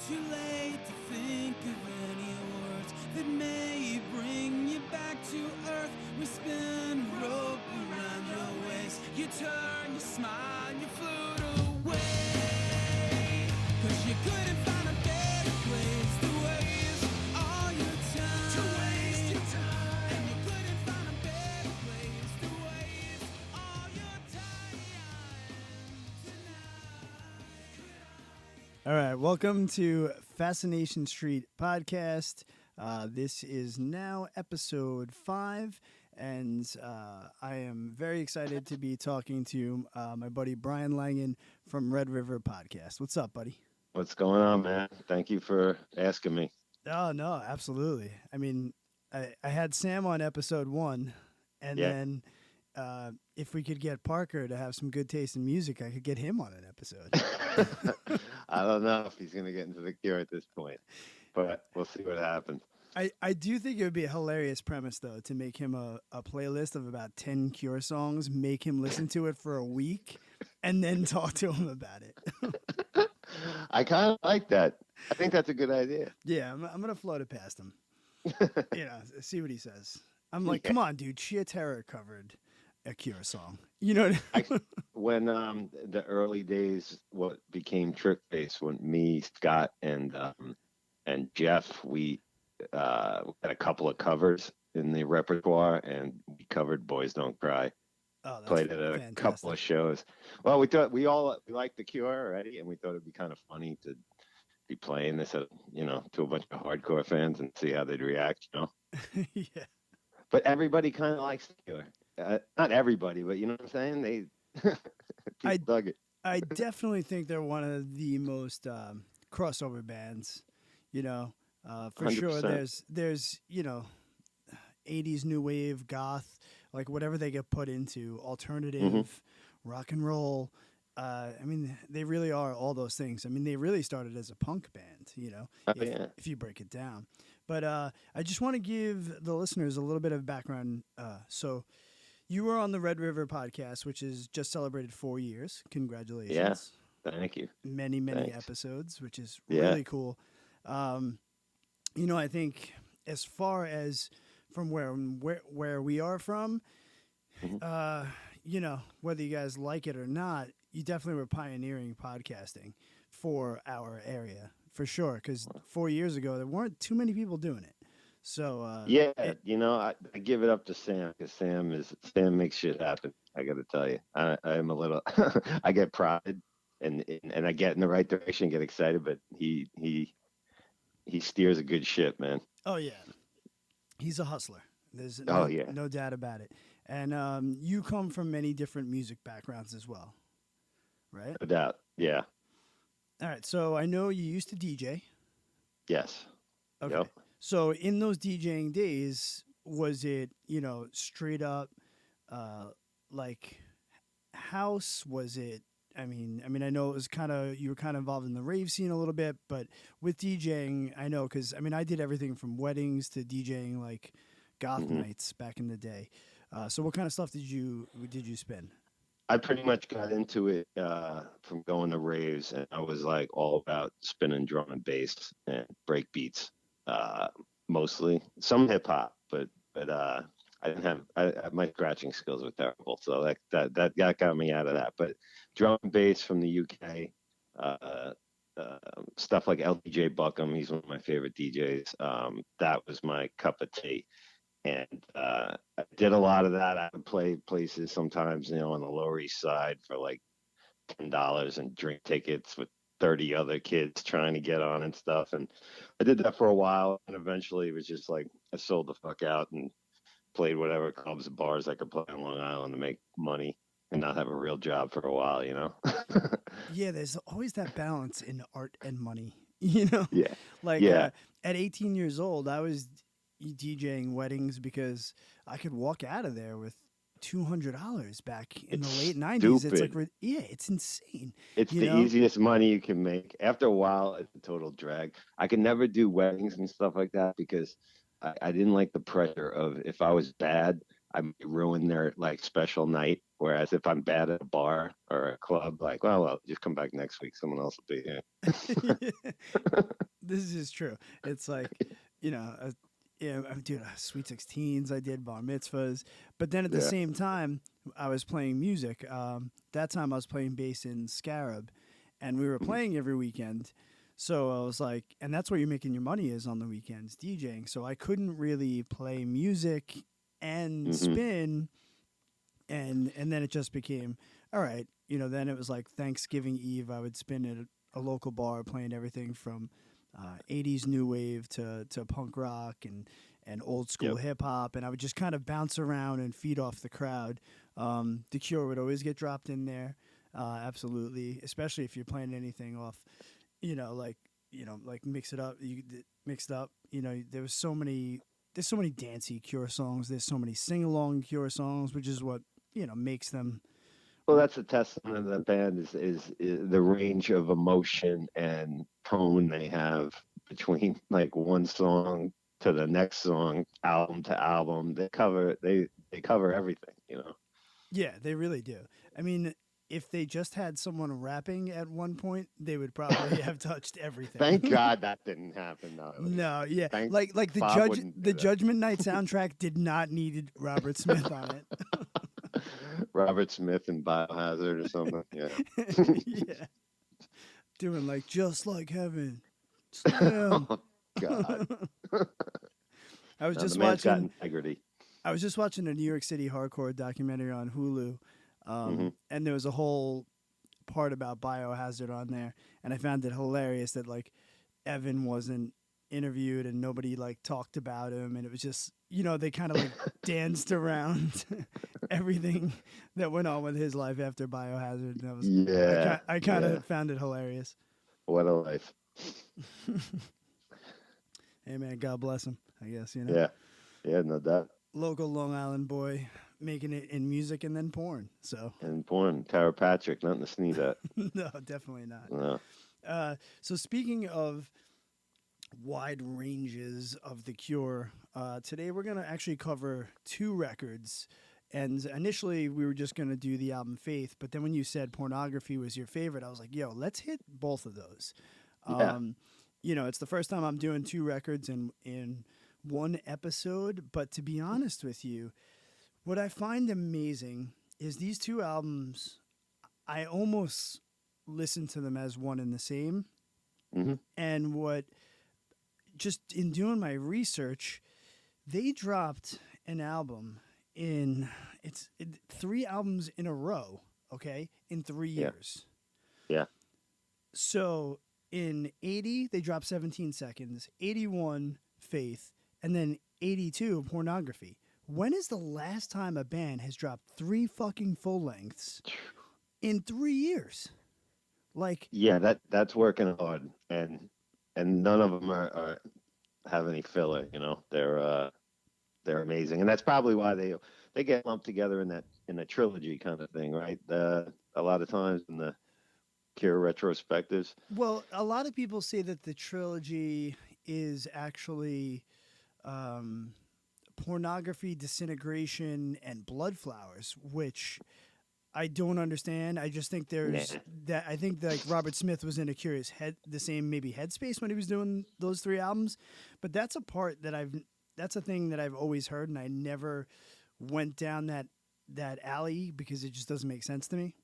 Too late to think of any words that may bring you back to earth. We spin rope around your waist. You turn, you smile, you float away. 'Cause you couldn't find a better place to waste all your time. To waste your time. And you couldn't find a better place to waste all your time tonight. All right, welcome to Fascination Street Podcast. This is now episode 5, and I am very excited to be talking to my buddy Brian Langan from Red River Podcast. What's up, buddy? What's going on, man? Thank you for asking me. Oh, no, absolutely. I mean, I had Sam on episode 1, and then if we could get Parker to have some good taste in music, I could get him on an episode. I don't know if he's going to get into the Cure at this point, but we'll see what happens. I do think it would be a hilarious premise, though, to make him a playlist of about 10 Cure songs, make him listen to it for a week, and then talk to him about it. I kind of like that. I think that's a good idea. Yeah, I'm going to float it past him. See what he says. I'm like, Come on, dude, Sheer Terror covered a Cure song. You know what I mean? When the early days, what became Trick Face, when me, Scott, and Jeff, we had a couple of covers in the repertoire, and we covered "Boys Don't Cry." Oh, that's played it at a couple of shows. Well, we thought we liked the Cure already, and we thought it'd be kind of funny to be playing this, to a bunch of hardcore fans and see how they'd react. Yeah. But everybody kind of likes the Cure. Not everybody, but you know what I'm saying? They people dug it. I definitely think they're one of the most crossover bands. For 100%. sure. There's 80s new wave, goth, like whatever they get put into, alternative, rock and roll. I mean, they really are all those things. I mean, they really started as a punk band, if you break it down. But I just want to give the listeners a little bit of background. So you were on the Red River Podcast, which has just celebrated 4 years. Congratulations. Yeah, thank you. Many Thanks. episodes, which is really cool. I think as far as from where we are from, whether you guys like it or not, you definitely were pioneering podcasting for our area, for sure. Because 4 years ago, there weren't too many people doing it. So I give it up to Sam, because Sam makes shit happen. I got to tell you, I'm a little, I get prodded and I get in the right direction, get excited, but he steers a good ship, man. Oh yeah, he's a hustler. There's no doubt about it. And you come from many different music backgrounds as well, right? No doubt. Yeah. All right. So I know you used to DJ. Yes. Okay. Yep. So in those DJing days, was it, straight up like house? Was it, I mean, I know it was you were kind of involved in the rave scene a little bit, but with DJing, I know, because, I did everything from weddings to DJing like goth nights back in the day. So what kind of stuff did you spin? I pretty much got into it from going to raves, and I was like all about spinning drum and bass and break beats, mostly. Some hip hop, but I didn't have my scratching skills were terrible, so that got me out of that. But drum and bass from the UK, stuff like LDJ Buckham, he's one of my favorite DJs. That was my cup of tea. And I did a lot of that. I would play places sometimes, on the Lower East Side for like $10 and drink tickets with 30 other kids trying to get on and stuff. And I did that for a while. And eventually it was just like I sold the fuck out and played whatever clubs and bars I could play on Long Island to make money and not have a real job for a while, Yeah, there's always that balance in art and money, Yeah. Like at 18 years old, I was DJing weddings because I could walk out of there with $200 back in the late 90s. It's like, it's insane. It's the easiest money you can make. After a while, it's a total drag. I could never do weddings and stuff like that because I didn't like the pressure of, if I was bad, I might ruin their like special night. Whereas if I'm bad at a bar or a club, like, well, just come back next week. Someone else will be here. is true. It's like, you know, yeah, dude, sweet 16s, I did bar mitzvahs, but then at the same time, I was playing music. That time I was playing bass in Scarab, and we were playing every weekend. So I was like, and that's where you're making your money is on the weekends, DJing. So I couldn't really play music and spin, and then it just became all right. You know, then it was like Thanksgiving Eve. I would spin at a local bar, playing everything from 80s new wave to punk rock and old school hip hop, and I would just kind of bounce around and feed off the crowd. The Cure would always get dropped in there, absolutely, especially if you're playing anything off, like mix it up, mixed up. You know, there's so many dancey Cure songs. There's so many sing along Cure songs, which is what makes them. Well, that's a testament of the band is the range of emotion and tone they have between like one song to the next song, album to album. They cover everything, Yeah, they really do. I mean, if they just had someone rapping at one point, they would probably have touched everything. Thank God that didn't happen. No, no, yeah, Thank like Bob the Judgment Night soundtrack did not need Robert Smith on it. Robert Smith and Biohazard or something. Yeah. Yeah. Doing like just like heaven. Slam. Oh, God. I was Now, just the man's got watching integrity. I was just watching a New York City hardcore documentary on Hulu. And there was a whole part about Biohazard on there, and I found it hilarious that like Evan wasn't interviewed and nobody like talked about him, and it was just they kind of like danced around everything that went on with his life after Biohazard, and I kind of found it hilarious. What a life. Hey man, God bless him, I guess. Yeah, no doubt. Local Long Island boy making it in music and then porn. And porn, Tara Patrick, nothing to sneeze at. No, definitely not. No. So speaking of wide ranges of The Cure, today we're going to actually cover two records. And initially we were just going to do the album Faith, but then when you said Pornography was your favorite, I was like, yo, let's hit both of those. It's the first time I'm doing two records in one episode, but to be honest with you, what I find amazing is these two albums, I almost listen to them as one and the same. And just in doing my research, they dropped an album in 3 albums in a row, okay, in 3 years. Yeah. So in 80, they dropped 17 seconds, 81, Faith, and then 82, Pornography. When is the last time a band has dropped 3 fucking full lengths in 3 years? Like, yeah, that's working hard, and none of them are have any filler. They're amazing, and that's probably why they get lumped together in a trilogy kind of thing, right? A lot of times in the Cure retrospectives. Well, a lot of people say that the trilogy is actually Pornography, Disintegration, and Blood Flowers, which I don't understand. I just think I think like Robert Smith was in a curious the same maybe headspace when he was doing those 3 albums, but that's a thing that I've always heard, and I never went down that alley because it just doesn't make sense to me.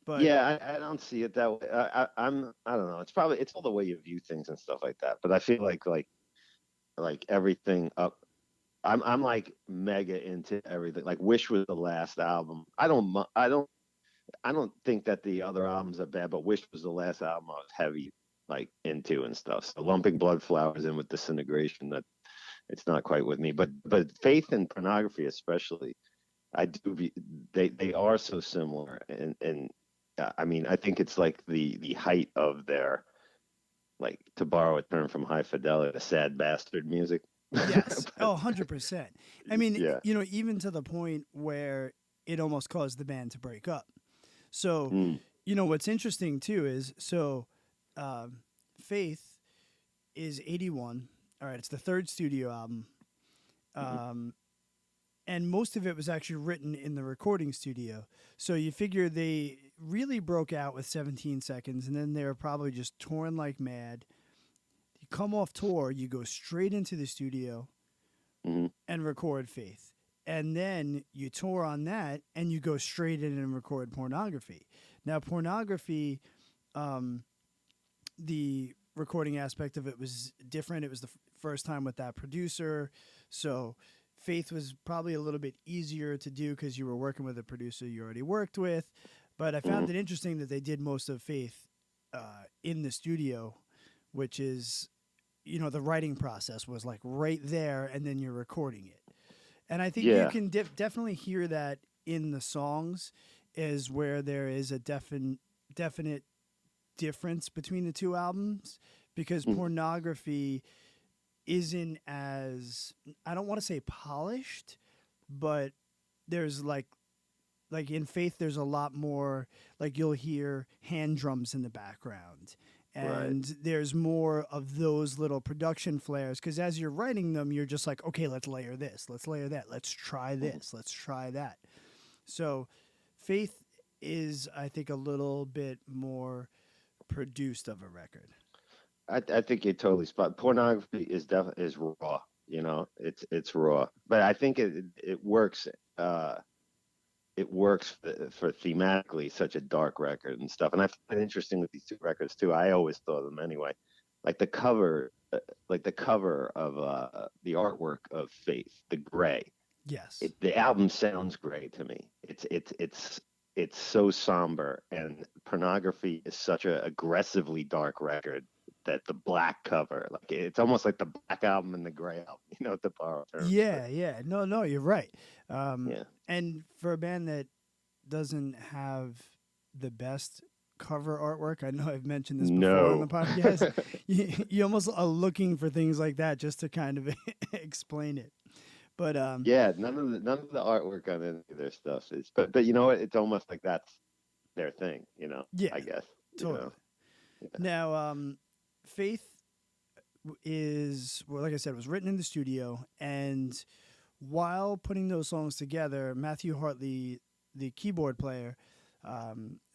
But yeah, I don't see it that way. I don't know. It's all the way you view things and stuff like that. But I feel like everything up. I'm like mega into everything. Like Wish was the last album. I don't think that the other albums are bad, but Wish was the last album I was heavy like into and stuff. So lumping Blood Flowers in with Disintegration, that it's not quite with me. But Faith and Pornography especially, they are so similar, and I mean I think it's like the height of their, like, to borrow a term from High Fidelity, the sad bastard music. Yes. 100%. I mean, even to the point where it almost caused the band to break up. So, what's interesting too is, Faith is 81. All right. It's the 3rd studio album. And most of it was actually written in the recording studio. So you figure they really broke out with 17 seconds, and then they were probably just touring like mad. You come off tour, you go straight into the studio Mhm. and record Faith. And then you tour on that and you go straight in and record Pornography. Now, Pornography, the recording aspect of it was different. It was the first time with that producer. So Faith was probably a little bit easier to do because you were working with a producer you already worked with. But I found it interesting that they did most of Faith in the studio, which is, the writing process was like right there and then you're recording it. And I think you can definitely hear that in the songs is where there is a definite difference between the two albums because Pornography isn't as, I don't want to say polished, but there's like in Faith, there's a lot more, like you'll hear hand drums in the background. And there's more of those little production flares because as you're writing them, you're just like, okay, let's layer this, let's layer that, let's try this, let's try that. So Faith is, I think, a little bit more produced of a record. I think you're totally spot. Pornography is definitely is raw. It's raw, but I think it works. It works for thematically such a dark record and stuff. And I find it interesting with these two records too. I always thought them anyway. Like the cover of the artwork of Faith, the gray. Yes. The album sounds gray to me. It's so somber, and Pornography is such a aggressively dark record that the black cover, like it's almost like the black album and the gray album, to borrow terms. Yeah. No, you're right. Yeah. And for a band that doesn't have the best cover artwork, I know I've mentioned this before on the podcast, you almost are looking for things like that just to kind of explain it. But none of the artwork on any of their stuff is, but you know what? It's almost like that's their thing, Yeah, I guess. Totally. Yeah. Now, Faith is, well, like I said, it was written in the studio, and while putting those songs together, Matthew Hartley, the keyboard player,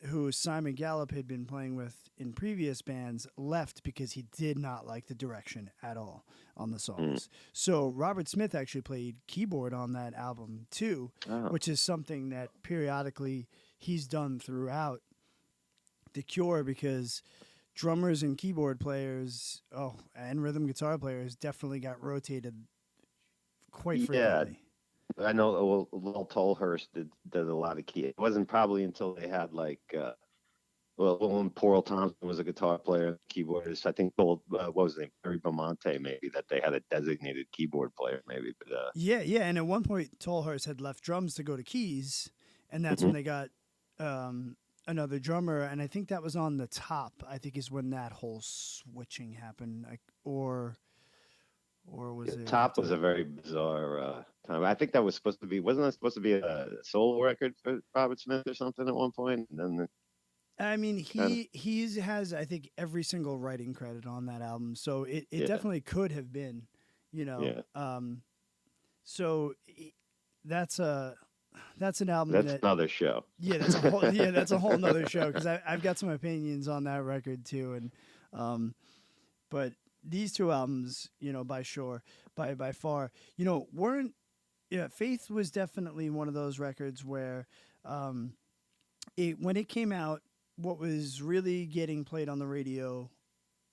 who Simon Gallup had been playing with in previous bands, left because he did not like the direction at all on the songs. So Robert Smith actually played keyboard on that album too, which is something that periodically he's done throughout The Cure, because drummers and keyboard players, and rhythm guitar players definitely got rotated quite frequently. I know Lil Tolhurst did a lot of key. It wasn't probably until they had when Paul Thompson was a guitar player and keyboardist, I think what was his name, Barry Bamonte, maybe, that they had a designated keyboard player, maybe. But yeah, and at one point Tolhurst had left drums to go to keys, and that's when they got another drummer, and I think that was on the Top. I think is when that whole switching happened, or was it? Top was a very bizarre time. I think that was wasn't that supposed to be a solo record for Robert Smith or something at one point? And then I mean, he has, I think, every single writing credit on that album, so it definitely could have been, so that's an album that's another show. Yeah, that's a whole nother show, because I've got some opinions on that record too, and but these two albums, by far, weren't. Yeah, Faith was definitely one of those records where, when it came out, what was really getting played on the radio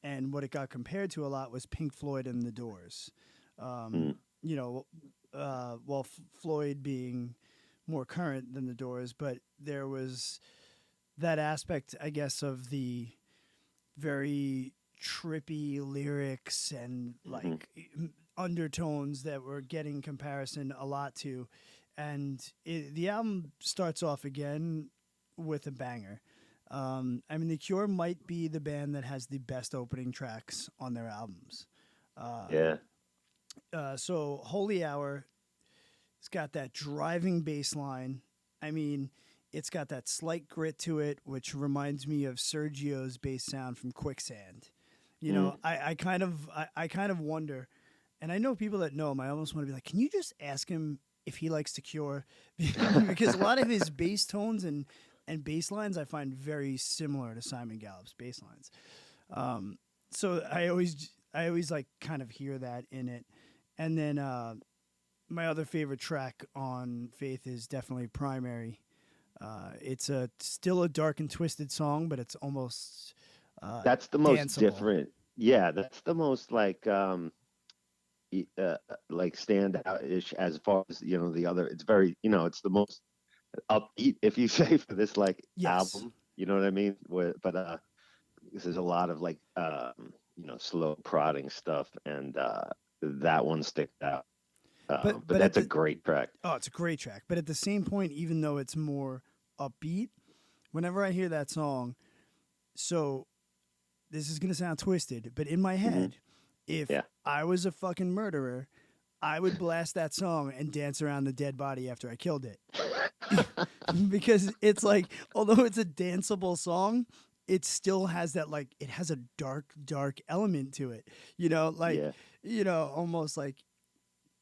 and what it got compared to a lot was Pink Floyd and The Doors. Floyd being more current than The Doors, but there was that aspect, I guess, of the very trippy lyrics and undertones that were getting comparison a lot to. And the album starts off again with a banger. The Cure might be the band that has the best opening tracks on their albums. So Holy Hour, it's got that driving bass line. It's got that slight grit to it, which reminds me of Sergio's bass sound from Quicksand. I kind of wonder, and I know people that know him, I almost want to be like, can you just ask him if he likes The Cure? Because a lot of his bass tones and bass lines I find very similar to Simon Gallup's bass lines. So I I always like kind of hear that in it. And then my other favorite track on Faith is definitely Primary. It's still a dark and twisted song, but it's almost That's the most danceable. different. Yeah, that's the most like stand out ish as far as the other. It's very it's the most upbeat if you say for this like Yes. album. You know what I mean? But this is a lot of like slow prodding stuff, and that one sticks out. But But at that's a the great track. Oh, it's a great track. But at the same point, even though it's more upbeat, whenever I hear that song, so this is gonna sound twisted, but in my Hmm. head, if Yeah. I was a fucking murderer, I would blast that song and dance around the dead body after I killed it. Because it's like, although it's a danceable song, it still has that like it has a dark element to it. Like Yeah. almost like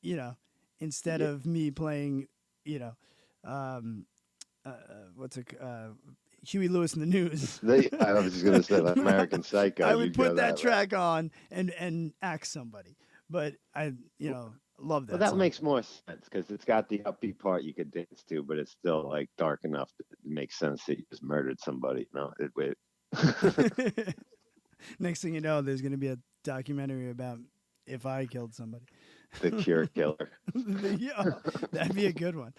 you know, instead Yeah. of me playing, you know, um, what's it, Huey Lewis in the News. I was just gonna say like American Psycho. I would You'd go put that that route. track on and axe somebody. But I, love Well, that that song. makes more sense because it's got the upbeat part you could dance to, but it's still like dark enough that it makes sense that you just murdered somebody. Next thing you know, there's going to be a documentary about if I killed somebody. The Cure killer. Yeah, that'd be a good one.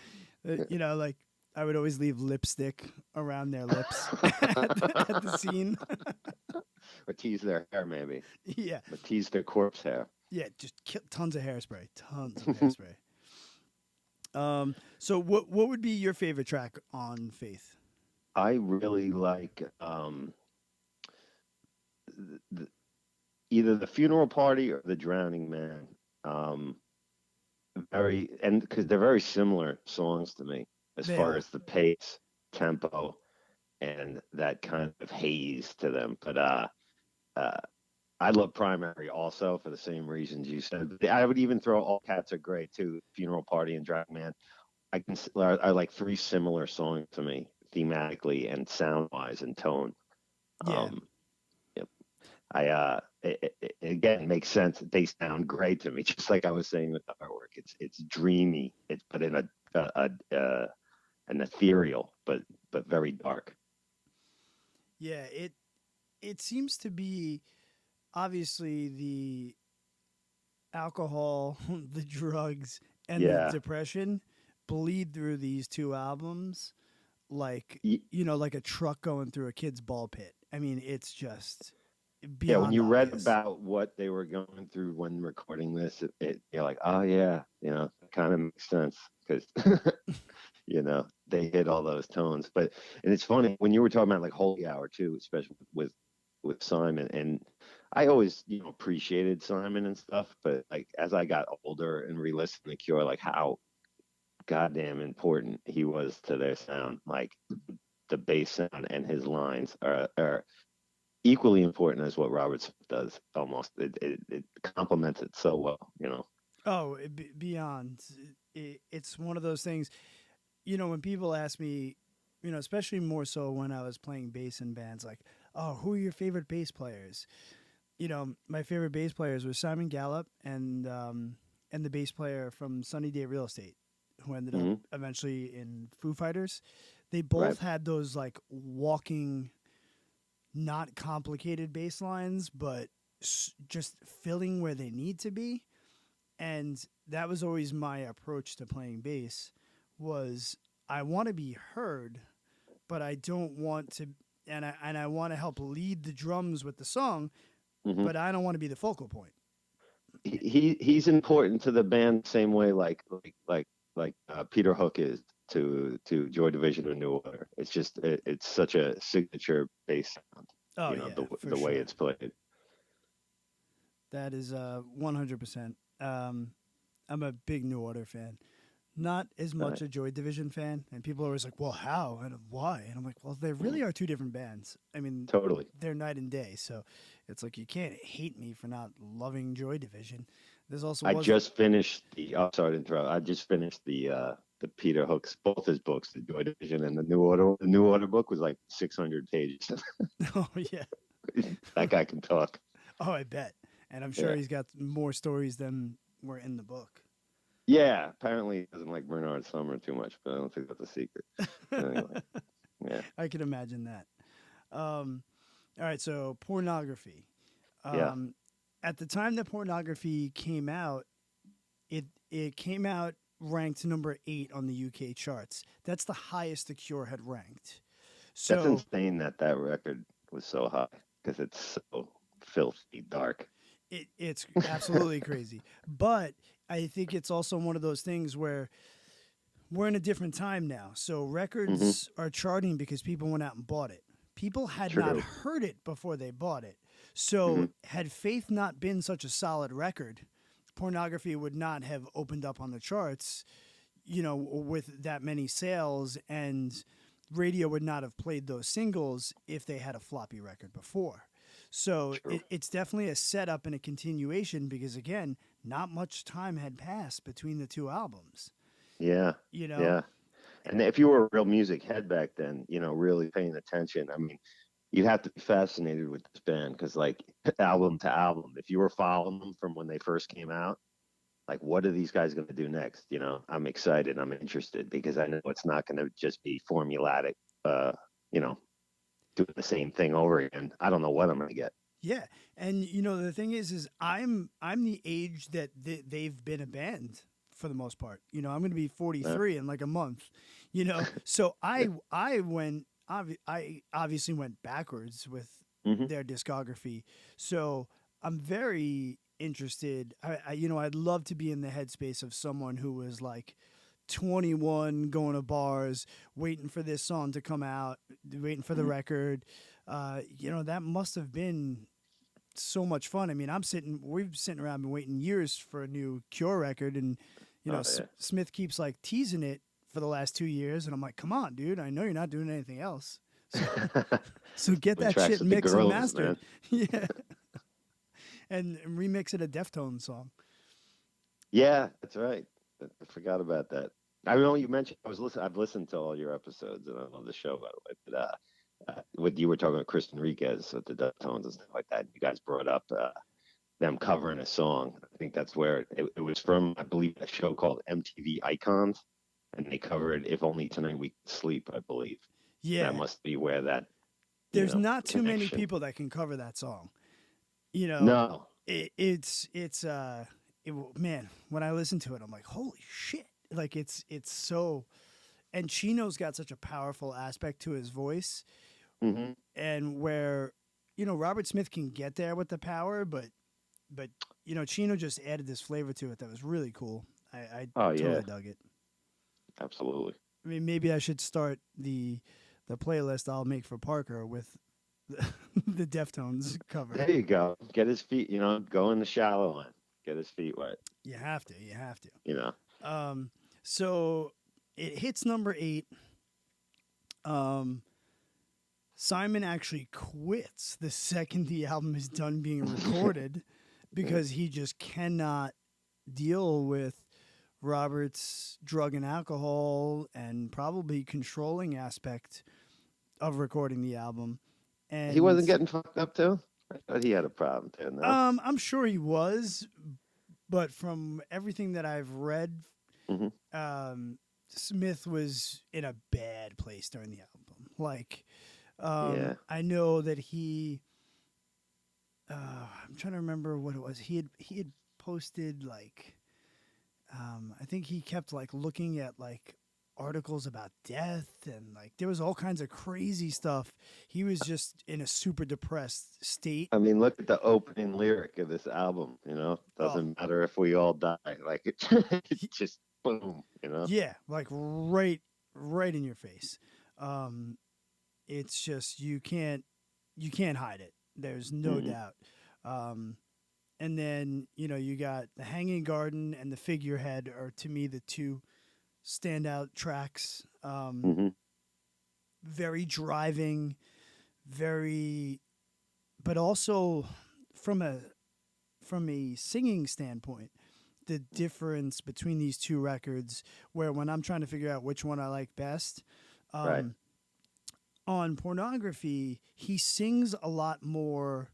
Like I would always leave lipstick around their lips at the scene. Or tease their hair, maybe. Yeah, Or tease their corpse hair. yeah, just tons of hairspray, tons of hairspray. So what would be your favorite track on Faith? I really like th- either the funeral party or the drowning man. Um, and because they're very similar songs to me as They far are. as the pace, tempo, and that kind of haze to them. But uh, I love Primary also for the same reasons you said. But I would even throw All Cats Are Great too, Funeral Party and Drag Man. I like three similar songs to me thematically and sound wise and tone. Yeah, Um, yep. It again makes sense. They sound great to me, just like I was saying with the artwork. It's dreamy. It's but in an ethereal, but very dark. yeah. It seems to be obviously the alcohol, the drugs, and the Yeah. depression bleed through these two albums like Y- like a truck going through a kid's ball pit. I mean, it's just Yeah, when beyond you read obvious. about what they were going through when recording this, you're like, oh yeah, it kind of makes sense because they hit all those tones. And it's funny when you were talking about like Holy Hour too, especially with Simon. And I always appreciated Simon and stuff, but like as I got older and re-listened to Cure, like how goddamn important he was to their sound, like the bass sound and his lines are equally important as what Robert Smith does. Almost, it complements it so well. Oh, beyond. It's one of those things. When people ask me, especially more so when I was playing bass in bands, like, oh, who are your favorite bass players? My favorite bass players were Simon Gallup and the bass player from Sunny Day Real Estate, who ended up Hmm. eventually in Foo Fighters. They Right. both had those like walking, not complicated bass lines, but just filling where they need to be. And that was always my approach to playing bass was I want to be heard, but I don't want to and I want to help lead the drums with the song, Hmm. but I don't want to be the focal point. He's important to the band the same way Peter Hook is to Joy Division and New Order. It's just it's such a signature bass sound. Oh yeah, for The way sure. it's played. That is 100%. I'm a big New Order fan. Not as Uh, much a Joy Division fan, and people are always like, "Well, how and why?" And I'm like, "Well, they mhm. really are two different bands. I mean, Totally. they're night and day. So it's like you can't hate me for not loving Joy Division. This also I was just finished I'm sorry to interrupt. I just finished the Peter Hook's both his books, the Joy Division and the New Order. The New Order book was like 600 pages. oh yeah, That guy can talk. oh I bet. and I'm sure Yeah. he's got more stories than were in the book. Yeah, apparently he doesn't like Bernard Summer too much, but I don't think that's a secret. Anyway, yeah, I can imagine that. All right, so pornography. yeah. Um, at the time that pornography came out, it came out ranked number 8 on the UK charts. That's the highest the Cure had ranked. That's So insane that that record was so high because it's so filthy dark. it's absolutely crazy. But I think it's also one of those things where we're in a different time now. So Hmm. records are charting because people went out and bought it. People had not True. heard it before they bought it. Hmm. So had Faith not been such a solid record, pornography would not have opened up on the charts, with that many sales, and radio would not have played those singles if they had a floppy record before. So True. it's definitely a setup and a continuation because, again, not much time had passed between the two albums, Yeah. you know? Yeah. And if you were a real music head back then, really paying attention, I mean, you'd have to be fascinated with this band because, like, album to album, if you were following them from when they first came out, like, what are these guys going to do next? I'm excited. I'm interested because I know it's not going to just be formulatic, uh, you know, doing the same thing over again. I don't know what I'm going to get. Yeah, and the thing is I'm the age that they've been a band for the most part. I'm going to be Uh, 43 in like a month. So yeah. I obviously went backwards with Hmm. their discography. So I'm very interested. I'd love to be in the headspace of someone who was like 21, going to bars, waiting for this song to come out, waiting for the Hmm. record. That must have been so much fun. I mean, we've sitting around and waiting years for a new Cure record, and Oh, yeah. Smith keeps like teasing it for the last 2 years, and I'm like, come on, dude, I know you're not doing anything else, so so get Doing that tracks shit with the mixed and girls, mastered, man. yeah, and remix it a Deftones song. Yeah, that's right. I forgot about that. I know you mentioned I've listened to all your episodes, and I love the show, by the way. But what you were talking about Chris Enriquez with the Deftones and stuff like that. You guys brought up them covering a song. I think that's where it was from. I believe a show called MTV Icons, and they covered "If Only Tonight We Could Sleep." I believe that Yeah, must be where that there's not too many connection. people that can cover that song. You know, No, man, when I listen to it, I'm like, holy shit! Like it's so, and Chino's got such a powerful aspect to his voice, hmm, and where Robert Smith can get there with the power, but Chino just added this flavor to it that was really cool. I oh yeah, totally dug it. absolutely. I mean, maybe I should start the playlist I'll make for Parker with the Deftones cover. There you go. Get his feet. Go in the shallow end. Get his feet wet. You have to. You have to. You know. So it hits number 8. Um, Simon actually quits the second the album is done being recorded Yeah. because he just cannot deal with Robert's drug and alcohol and probably controlling aspect of recording the album. He And wasn't getting fucked up too. I thought he had a problem too. No. I'm sure he was, but from everything that I've read, Hmm. Smith was in a bad place during the album. Like, Yeah. I know that I'm trying to remember what it was. He had posted like, I think he kept like looking at like articles about death, and like there was all kinds of crazy stuff. He was just in a super depressed state. I mean, look at the opening lyric of this album. Oh, Doesn't matter if we all die. Like it he, just boom. yeah, like right in your face. Um, it's just you can't hide it. There's no Hmm. doubt. Um, and then you got the Hanging Garden and the Figurehead are to me the two standout tracks. Hmm. Very driving, very, but also from a singing standpoint, the difference between these two records, where when I'm trying to figure out which one I like best, Right. um, on Pornography, he sings a lot more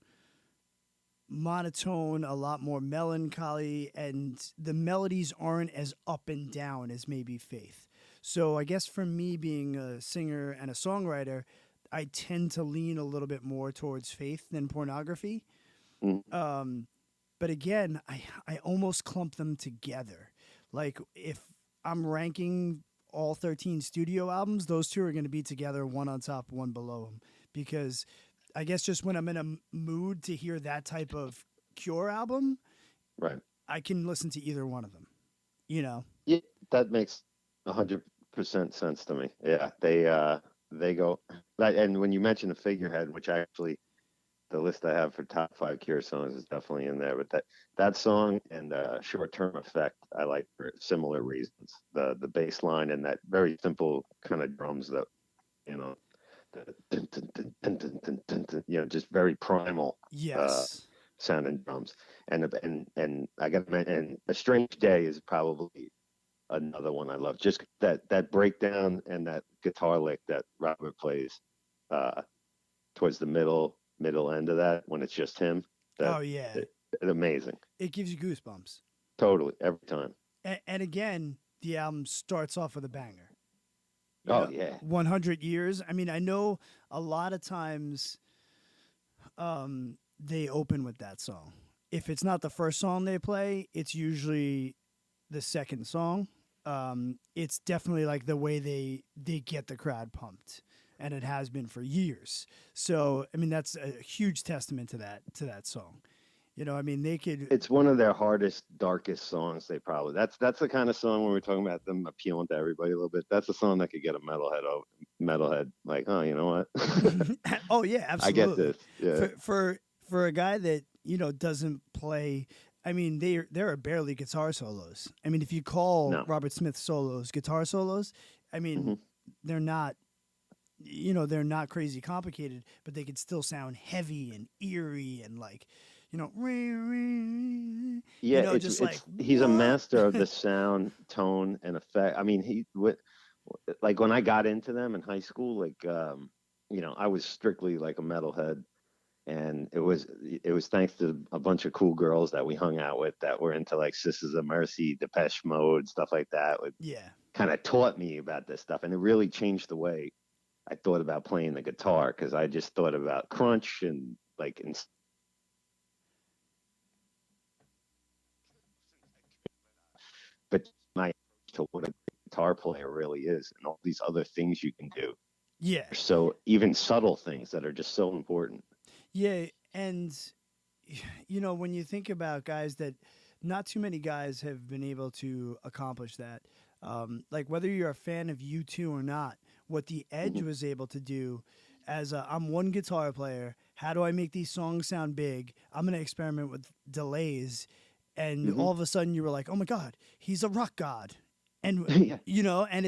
monotone, a lot more melancholy, and the melodies aren't as up and down as maybe Faith. So I guess for me, being a singer and a songwriter, I tend to lean a little bit more towards Faith than Pornography. Mhm. But again, I almost clump them together. Like if I'm ranking all 13 studio albums, those two are going to be together, one on top, one below them. Because I guess just when I'm in a mood to hear that type of Cure album, Right. I can listen to either one of them. You know? Yeah, that makes 100% sense to me. Yeah, they go that, and when you mention the Figurehead, which actually the list I have for top 5 Cure songs is definitely in there, but that song and Short Term Effect I like for similar reasons. The bass line and that very simple kind of drums that you know, the dun, dun, dun, dun, dun, dun, dun, dun, just very primal Yes. sounding drums. And I got and A Strange Day is probably another one I love. Just that breakdown and that guitar lick that Robert plays uh, towards the middle end of that when it's just him. That Oh, yeah. it's amazing. It gives you goosebumps. Totally every time. And again, the album starts off with a banger. You Oh know, yeah. 100 years. I mean, I know a lot of times they open with that song. If it's not the first song they play, it's usually the second song. It's definitely like the way they get the crowd pumped, and it has been for years. So I mean, that's a huge testament to that song. You know, I mean, they could. It's one of their hardest, darkest songs. They probably that's the kind of song when we're talking about them appealing to everybody a little bit. That's a song that could get a metalhead like, oh, you know what? Oh yeah, I get absolutely. this. Yeah. For a guy that doesn't play. I mean, there are barely guitar solos. I mean, if you call No. Robert Smith solos guitar solos, I mean, Hmm. they're not. They're not crazy complicated, but they could still sound heavy and eerie and like, Yeah, just like he's a what? master of the sound, tone, and effect. I mean, like when I got into them in high school, like I was strictly like a metalhead, and it was thanks to a bunch of cool girls that we hung out with that were into like Sisters of Mercy, Depeche Mode, stuff like that. It Yeah. kind of taught me about this stuff, and it really changed the way I thought about playing the guitar because I just thought about crunch and like but my approach to what a guitar player really is and all these other things you can do. Yeah. So even subtle things that are just so important. Yeah, and when you think about guys that not too many guys have been able to accomplish that. Like whether you're a fan of U2 or not, what the Edge Hmm. was able to do as I'm one guitar player, how do I make these songs sound big? I'm going to experiment with delays. And Hmm. all of a sudden you were like, "Oh my god, he's a rock god." And Yeah. and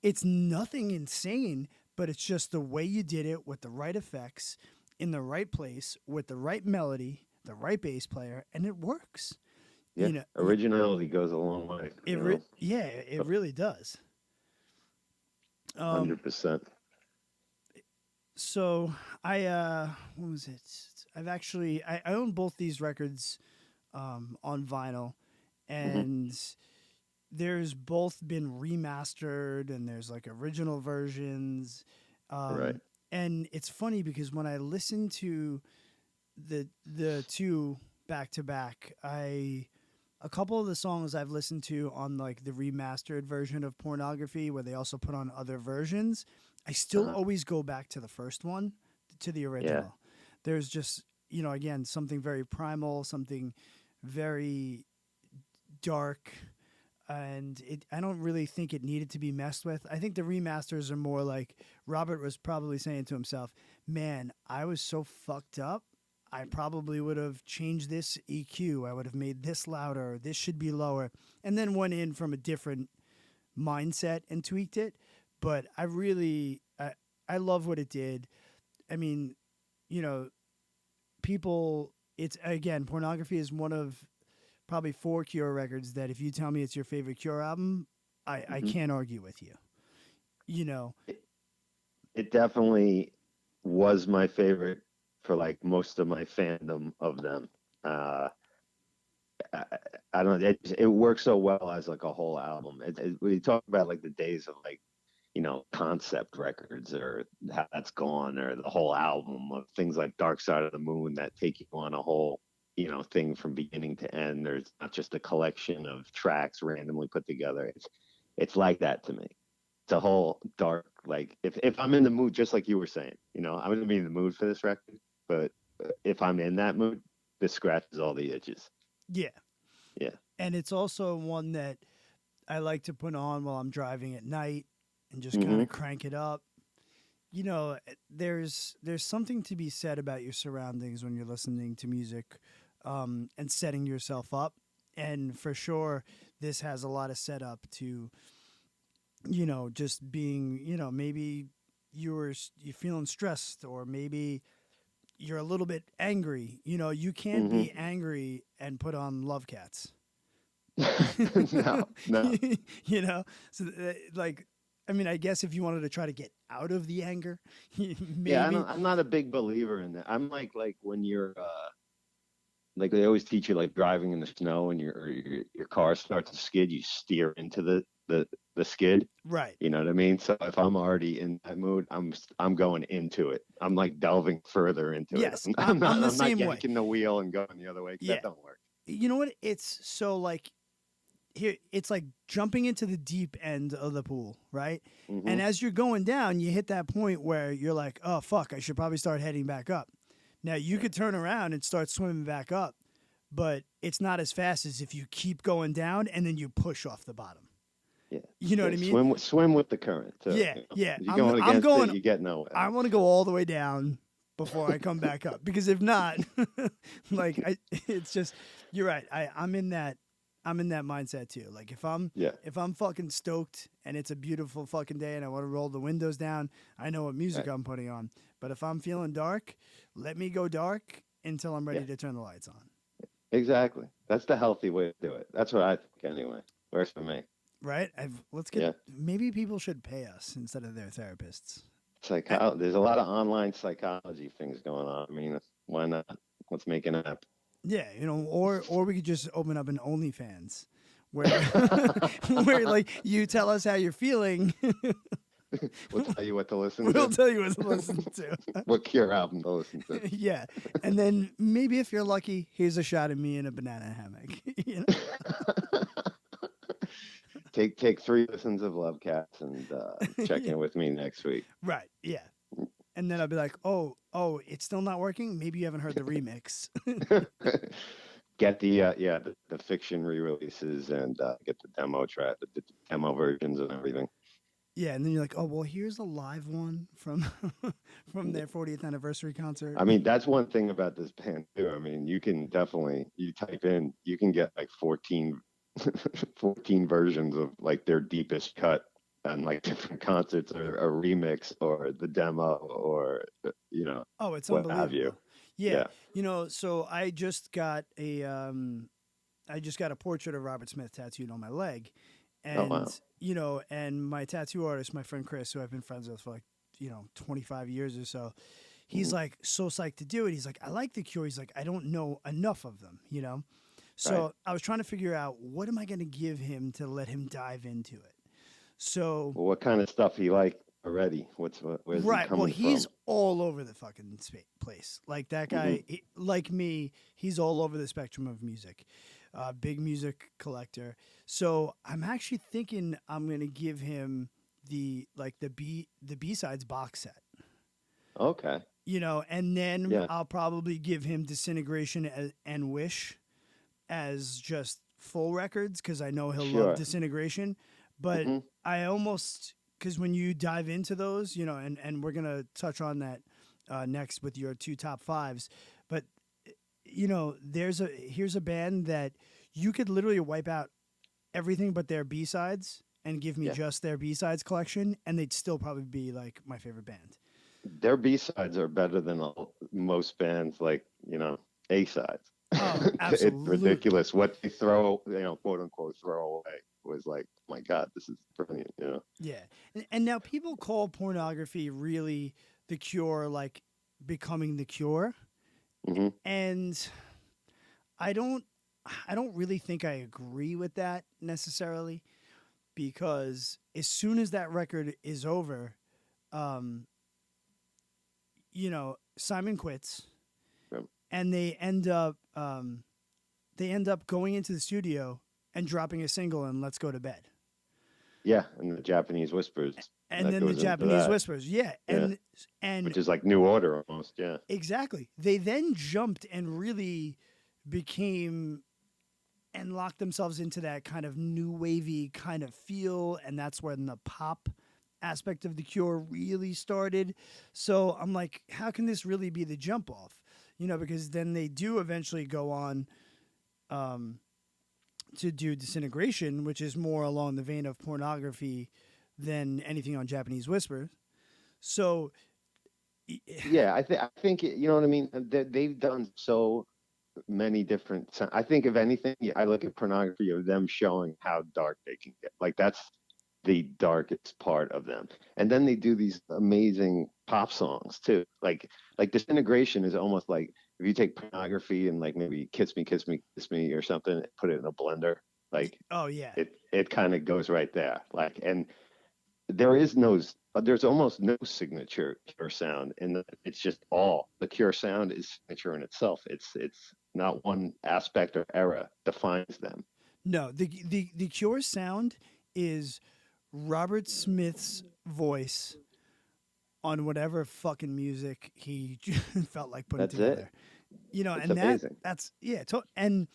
it's nothing insane, but it's just the way you did it with the right effects in the right place with the right melody, the right bass player, and it works. Yeah. You know, Originality goes a long way. yeah, it really does. Um, 100%. so what was it? I own both these records on vinyl, Hmm. and there's both been remastered and there's like original versions. Right. And it's funny because when I listen to the two back to back, a couple of the songs I've listened to on like the remastered version of Pornography where they also put on other versions, I still Uh-huh. always go back to the first one, to the Yeah. original. There's just, again, something very primal, something very dark, and I don't really think it needed to be messed with. I think the remasters are more like Robert was probably saying to himself, "Man, I was so fucked up. I probably would have changed this EQ. I would have made this louder. This should be lower." And then went in from a different mindset and tweaked it. But I love what it did. I mean, you know, people it's again, Pornography is one of probably 4 Cure records that if you tell me it's your favorite Cure album, I Hmm. can't argue with you. You know, It, it definitely was my favorite for like most of my fandom of them. I, I don't know. It works so well as like a whole album. We talk about like the days of like, concept records or how that's gone, or the whole album of things like Dark Side of the Moon that take you on a whole, thing from beginning to end. There's not just a collection of tracks randomly put together. It's like that to me. It's a whole dark, like if I'm in the mood, just like you were saying, I'm gonna be in the mood for this record, but if I'm in that mood, this scratches all the itches. Yeah. Yeah. And it's also one that I like to put on while I'm driving at night and just Mm-hmm. kind of crank it up. There's something to be said about your surroundings when you're listening to music, and setting yourself up. And for sure, this has a lot of setup to, just being, maybe you're feeling stressed, or maybe you're a little bit angry. You can't Mm-hmm. be angry and put on Love Cats. No. So like, I mean, I guess if you wanted to try to get out of the anger, maybe. Yeah, I'm not a big believer in that. I'm like when you're like they always teach you, like driving in the snow and your car starts to skid, you steer into the skid. Right. You know what I mean? So if I'm already in that mood, I'm going into it. I'm like delving further into Yes, it. I'm the I'm same not way. yanking the wheel and going the other way. 'Cause Yeah. that don't work. You know what? It's so like, here, it's like jumping into the deep end of the pool, right? Mm-hmm. And as you're going down, you hit that point where you're like, oh, fuck, I should probably start heading back up. Now, you could turn around and start swimming back up, but it's not as fast as if you keep going down and then you push off the bottom. Yeah. You know what I mean? Swim with the current. Too, Yeah, yeah. If you're going against it, you get nowhere. I want to go all the way down before I come back up, because if not, like, it's just, you're right. I'm in that mindset too. Like if I'm fucking stoked and it's a beautiful fucking day and I want to roll the windows down, I know what music I'm putting on. But if I'm feeling dark, let me go dark until I'm ready to turn the lights on. Exactly. That's the healthy way to do it. That's what I think anyway. Works for me. Right? Maybe people should pay us instead of their therapists. There's a lot of online psychology things going on. I mean, why not? Let's make an app. Yeah, or we could just open up an OnlyFans where where like you tell us how you're feeling. We'll tell you what to listen We'll to. tell you what to listen to. What Cure album to listen to. Yeah. And then maybe if you're lucky, here's a shot of me in a banana hammock. Take 3 listens of Love Cats and check in with me next week. Right. Yeah. And then I'll be like, oh, it's still not working? Maybe you haven't heard the remix. Get the fiction re-releases and get the demo track, the demo versions and everything. Yeah, and then you're like, oh, well, here's a live one from their 40th anniversary concert. I mean, that's one thing about this band too. I mean, you can definitely, you type in, you can get like 14 versions of like their deepest cut and like different concerts, or a remix or the demo, or oh, it's what unbelievable. have you. Yeah. So I just got a portrait of Robert Smith tattooed on my leg. And, and my tattoo artist, my friend Chris, who I've been friends with for like, 25 years or so, he's like so psyched to do it. He's like, I like The Cure. He's like, I don't know enough of them, So Right. I was trying to figure out, what am I going to give him to let him dive into it? So. Well, what kind of stuff he like already? Where's he coming Well, he's from? all over the fucking place. Like that guy, like me, he's all over the spectrum of music. Big music collector. So I'm actually thinking I'm gonna give him the B-sides box set. Okay. And then I'll probably give him Disintegration and Wish as just full records, because I know he'll love Disintegration. But I almost, because when you dive into those, and we're gonna touch on that next with your 2 top 5s, but here's a band that you could literally wipe out everything but their B-sides and give me just their B-sides collection, and they'd still probably be like my favorite band. Their B-sides are better than most bands, like, A-sides. Oh, absolutely. It's ridiculous what they throw, quote unquote, throw away. Was like, my God, this is brilliant, Yeah. And now people call Pornography really The Cure, like becoming The Cure. Mm-hmm. And I don't I don't really think I agree with that necessarily because as soon as that record is over, um, Simon quits Yep. and they end up going into the studio and dropping a single and Let's Go to Bed. Yeah, and the Japanese whispers And that then the goes into Japanese that. whispers. Yeah. Yeah, And which is like New Order almost. Yeah. exactly. They then jumped and really became and locked themselves into that kind of new wavy kind of feel, and that's when the pop aspect of the Cure really started. So I'm like, how can this really be the jump off? Because then they do eventually go on um, to do Disintegration, which is more along the vein of Pornography than anything on Japanese Whispers. So Yeah, I think you know what I mean. They've done so many different. I think if anything, I look at Pornography of them showing how dark they can get. Like that's the darkest part of them. And then they do these amazing pop songs too. Like Disintegration is almost like if you take Pornography and like maybe Kiss Me, Kiss Me, Kiss Me or something, put it in a blender, like oh yeah, it kind of goes right there. Like and there is no there's almost no signature Cure sound and it's just all the Cure sound is signature in itself. It's not one aspect or era defines them. no, the Cure sound is Robert Smith's voice on whatever fucking music he felt like putting That's it. together. It's And amazing. that's yeah, and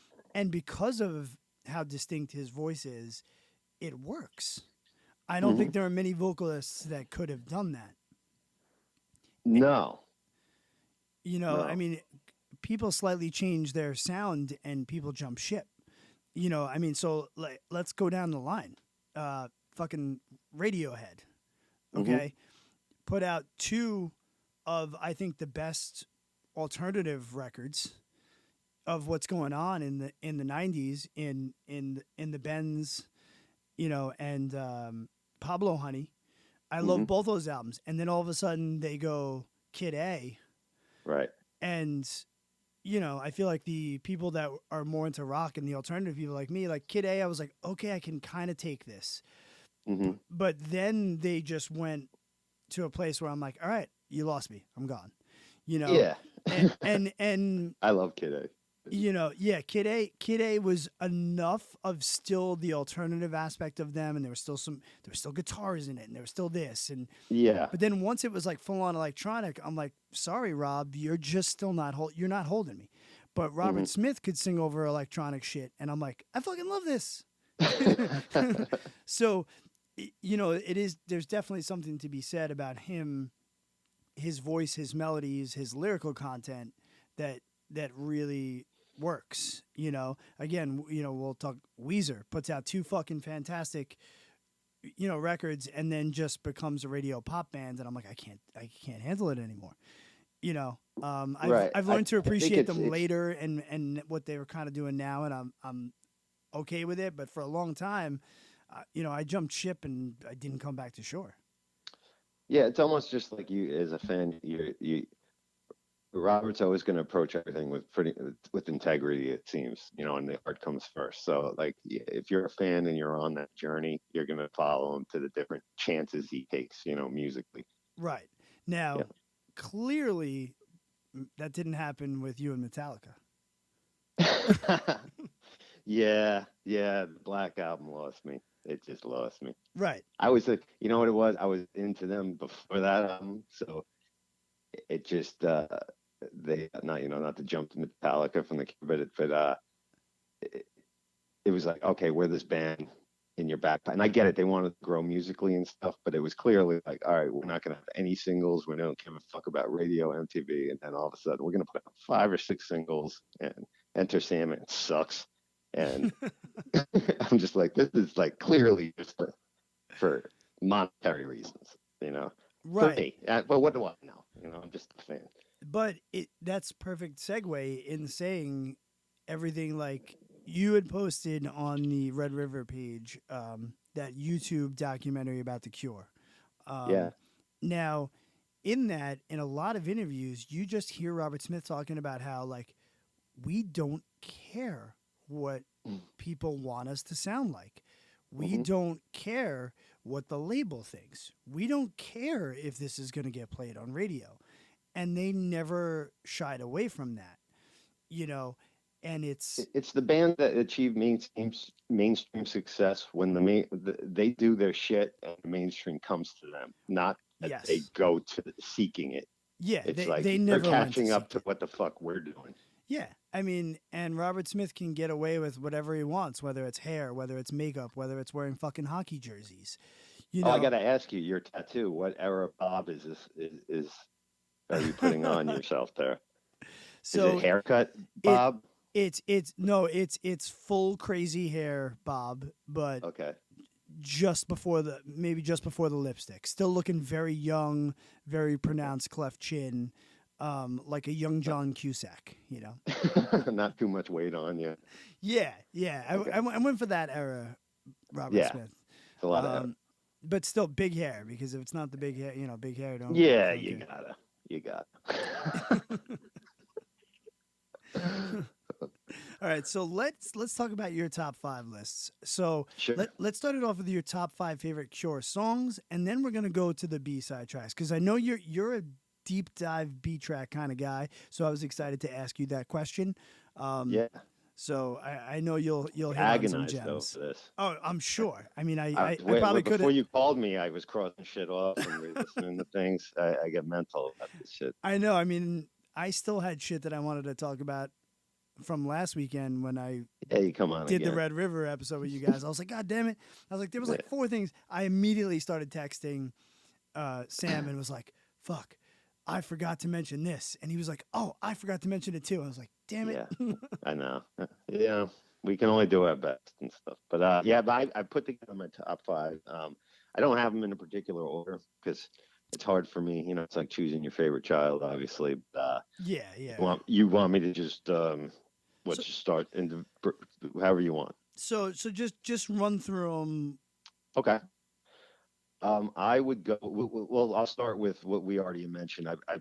because of how distinct his voice is, it works. I don't Hmm. think there are many vocalists that could have done that. Eh, No, I no. mean, people slightly change their sound and people jump ship. I mean, so like, let's go down the line. Fucking Radiohead, Hmm. okay, put out two of I think the best alternative records of what's going on in the 90s in the Benz, and Pablo Honey. I Hmm. love both those albums. And then all of a sudden they go Kid A, Right. and I feel like the people that are more into rock and the alternative people like me, like Kid A, I was like, okay, I can kind of take this. Hmm. But then they just went to a place where I'm like, all right, you lost me. I'm gone. You know, Yeah. and I love Kid A. yeah, Kid A was enough of still the alternative aspect of them, and there was still guitars in it, and there was still this, and Yeah. but then once it was like full on electronic, I'm like, sorry, Rob, you're just still not you're not holding me. But Hmm. Robert Smith could sing over electronic shit, and I'm like, I fucking love this. So, it is. There's definitely something to be said about him, his voice, his melodies, his lyrical content that really works. Again, we'll talk. Weezer puts out two fucking fantastic, records, and then just becomes a radio pop band, and I'm like, I can't handle it anymore. Right. I've I learned to think appreciate them it's later, and what they were kind of doing now, and I'm okay with it. But for a long time, I jumped ship and I didn't come back to shore. yeah, it's almost just like you as a fan, you Robert's always going to approach everything with pretty with integrity, it seems, and the art comes first. So, like, if you're a fan and you're on that journey, you're going to follow him to the different chances he takes, musically. Right Yeah, now, clearly, that didn't happen with you and Metallica. yeah, yeah. The Black Album lost me. It just lost me. Right. I was, you know what it was? I was into them before that album, so it just they not not to jump to Metallica from the but it, it was like, okay, we're this band in your backpack. And I get it. They wanted to grow musically and stuff, but it was clearly like, all right, we're not going to have any singles. We don't give a fuck about radio, MTV. And then all of a sudden, we're going to put out 5 or 6 singles and Enter Sandman sucks. And I'm just like, this is like clearly just for monetary reasons, for Right. me. But what do I know? I'm just a fan. But that's perfect segue in saying everything like you had posted on the Red River page, that YouTube documentary about the Cure. Yeah. Um, Now, in a lot of interviews, you just hear Robert Smith talking about how like we don't care what people want us to sound like. We Mhm. don't care what the label thinks. We don't care if this is going to get played on radio. And they never shied away from that, you know, and it's, It's the band that achieve mainstream success when they do their shit and the mainstream comes to them, not that they yes. go to seeking it. Yeah, It's like they they're never went to catching up seek to it. what the fuck we're doing. Yeah, I mean, and Robert Smith can get away with whatever he wants, whether it's hair, whether it's makeup, whether it's wearing fucking hockey jerseys. You Oh, I know, got to ask you, your tattoo, what era Bob are you putting on yourself there? Is it so haircut it Bob? it's no, it's full crazy hair, Bob, but Okay. just before the lipstick. Still looking very young, very pronounced cleft chin, like a young John Cusack. You know. Not too much weight on you. Yeah, yeah. Okay. I went for that era, Robert Yeah, Smith. it's a lot of But still big hair, because if it's not the big hair, big hair yeah, don't care. you gotta. All right, so let's talk about your top 5 lists. So Sure. let's start it off with your top 5 favorite Cure songs, and then we're gonna go to the B-side tracks, because I know you're a deep dive B track kind of guy. So I was excited to ask you that question. Yeah. So I know you'll hit on some Agonized over gems. this. Oh, I'm sure. I mean, I I probably could before have. you called me, I was crossing shit off and re-listening to things. I get mental about this shit. I know. I mean, I still had shit that I wanted to talk about from last weekend when I Hey, come on did the again. Red River episode with you guys. I was like, God damn it. I was like, there was like 4 things. I immediately started texting Sam and was like, fuck, I forgot to mention this. And he was like, oh, I forgot to mention it too. I was like, damn it. Yeah, I know. Yeah, we can only do our best and stuff. But yeah, but I put together my top 5. I don't have them in a particular order because it's hard for me. You know, it's like choosing your favorite child, obviously. Yeah, yeah. You want me to just So, just start however you want. so just run through them. Okay. I would go. Well, I'll start with what we already mentioned. I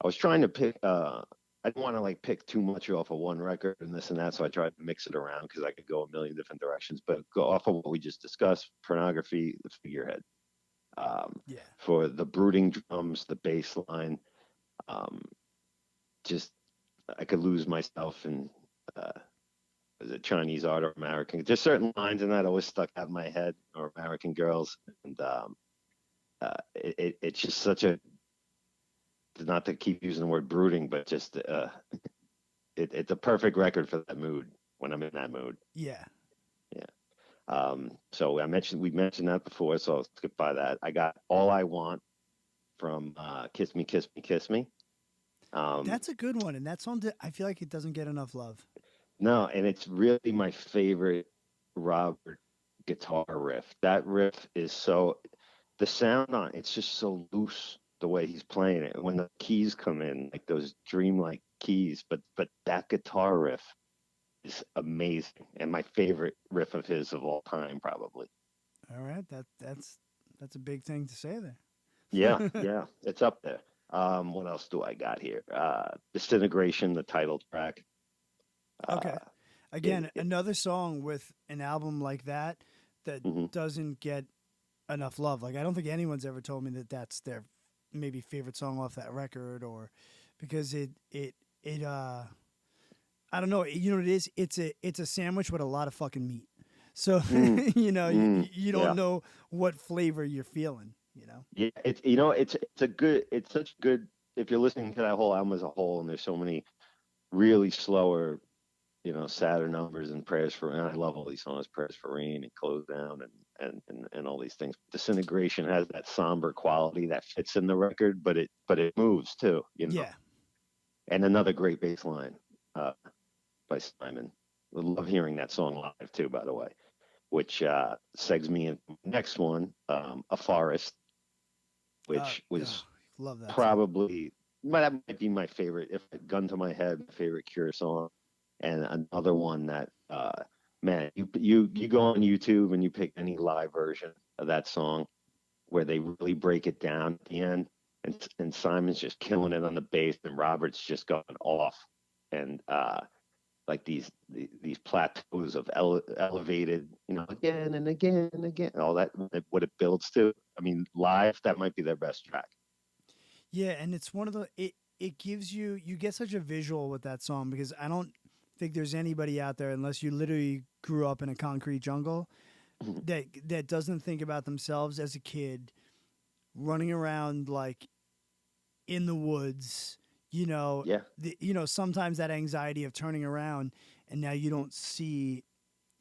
was trying to pick. I didn't want to like pick too much off of one record and this and that, so I tried to mix it around because I could go a million different directions. But go off of what we just discussed: Pornography, the Figurehead. Yeah. For the brooding drums, the bass line, just I could lose myself in. Is it Chinese art or American? Just certain lines in that always stuck out in my head, or American Girls, and it's just such a, not to keep using the word brooding, but just it's a perfect record for that mood when I'm in that mood. Yeah. Yeah. So we mentioned that before, so I'll skip by that. I got All I Want from Kiss Me, Kiss Me, Kiss Me. That's a good one. And that song, I feel like it doesn't get enough love. No, and it's really my favorite Robert guitar riff. That riff is the sound on it's just so loose the way he's playing it. When the keys come in, like those dreamlike keys, but that guitar riff is amazing and my favorite riff of his of all time, probably. All right. That's a big thing to say there. Yeah, it's up there. What else do I got here? Disintegration, the title track. Okay. Again, another song with an album like that Mhm. doesn't get enough love. Like, I don't think anyone's ever told me that that's their maybe favorite song off that record, or because I don't know. You know what it is? It's a sandwich with a lot of fucking meat. So you don't Yeah. know what flavor you're feeling. Yeah, it's such good if you're listening to that whole album as a whole, and there's so many really slower, sadder numbers and prayers for. And I love all these songs, prayers for rain and close down and all these things. Disintegration has that somber quality that fits in the record, but it moves too, Yeah. And another great bass line by Simon. I love hearing that song live too, by the way, which segs me into the next one, A Forest, which was Love that song. probably that might be my favorite, if gun to my head, my favorite Cure song. And another one that man, you go on YouTube and you pick any live version of that song where they really break it down at the end, and Simon's just killing it on the bass and Robert's just going off, and like these plateaus of elevated, again and again and again, all that, what it builds to. I mean, live, that might be their best track. Yeah, and it's one of the it gives you get such a visual with that song because I don't think there's anybody out there unless you literally grew up in a concrete jungle that doesn't think about themselves as a kid running around like in the woods, Yeah. sometimes that anxiety of turning around and now you don't see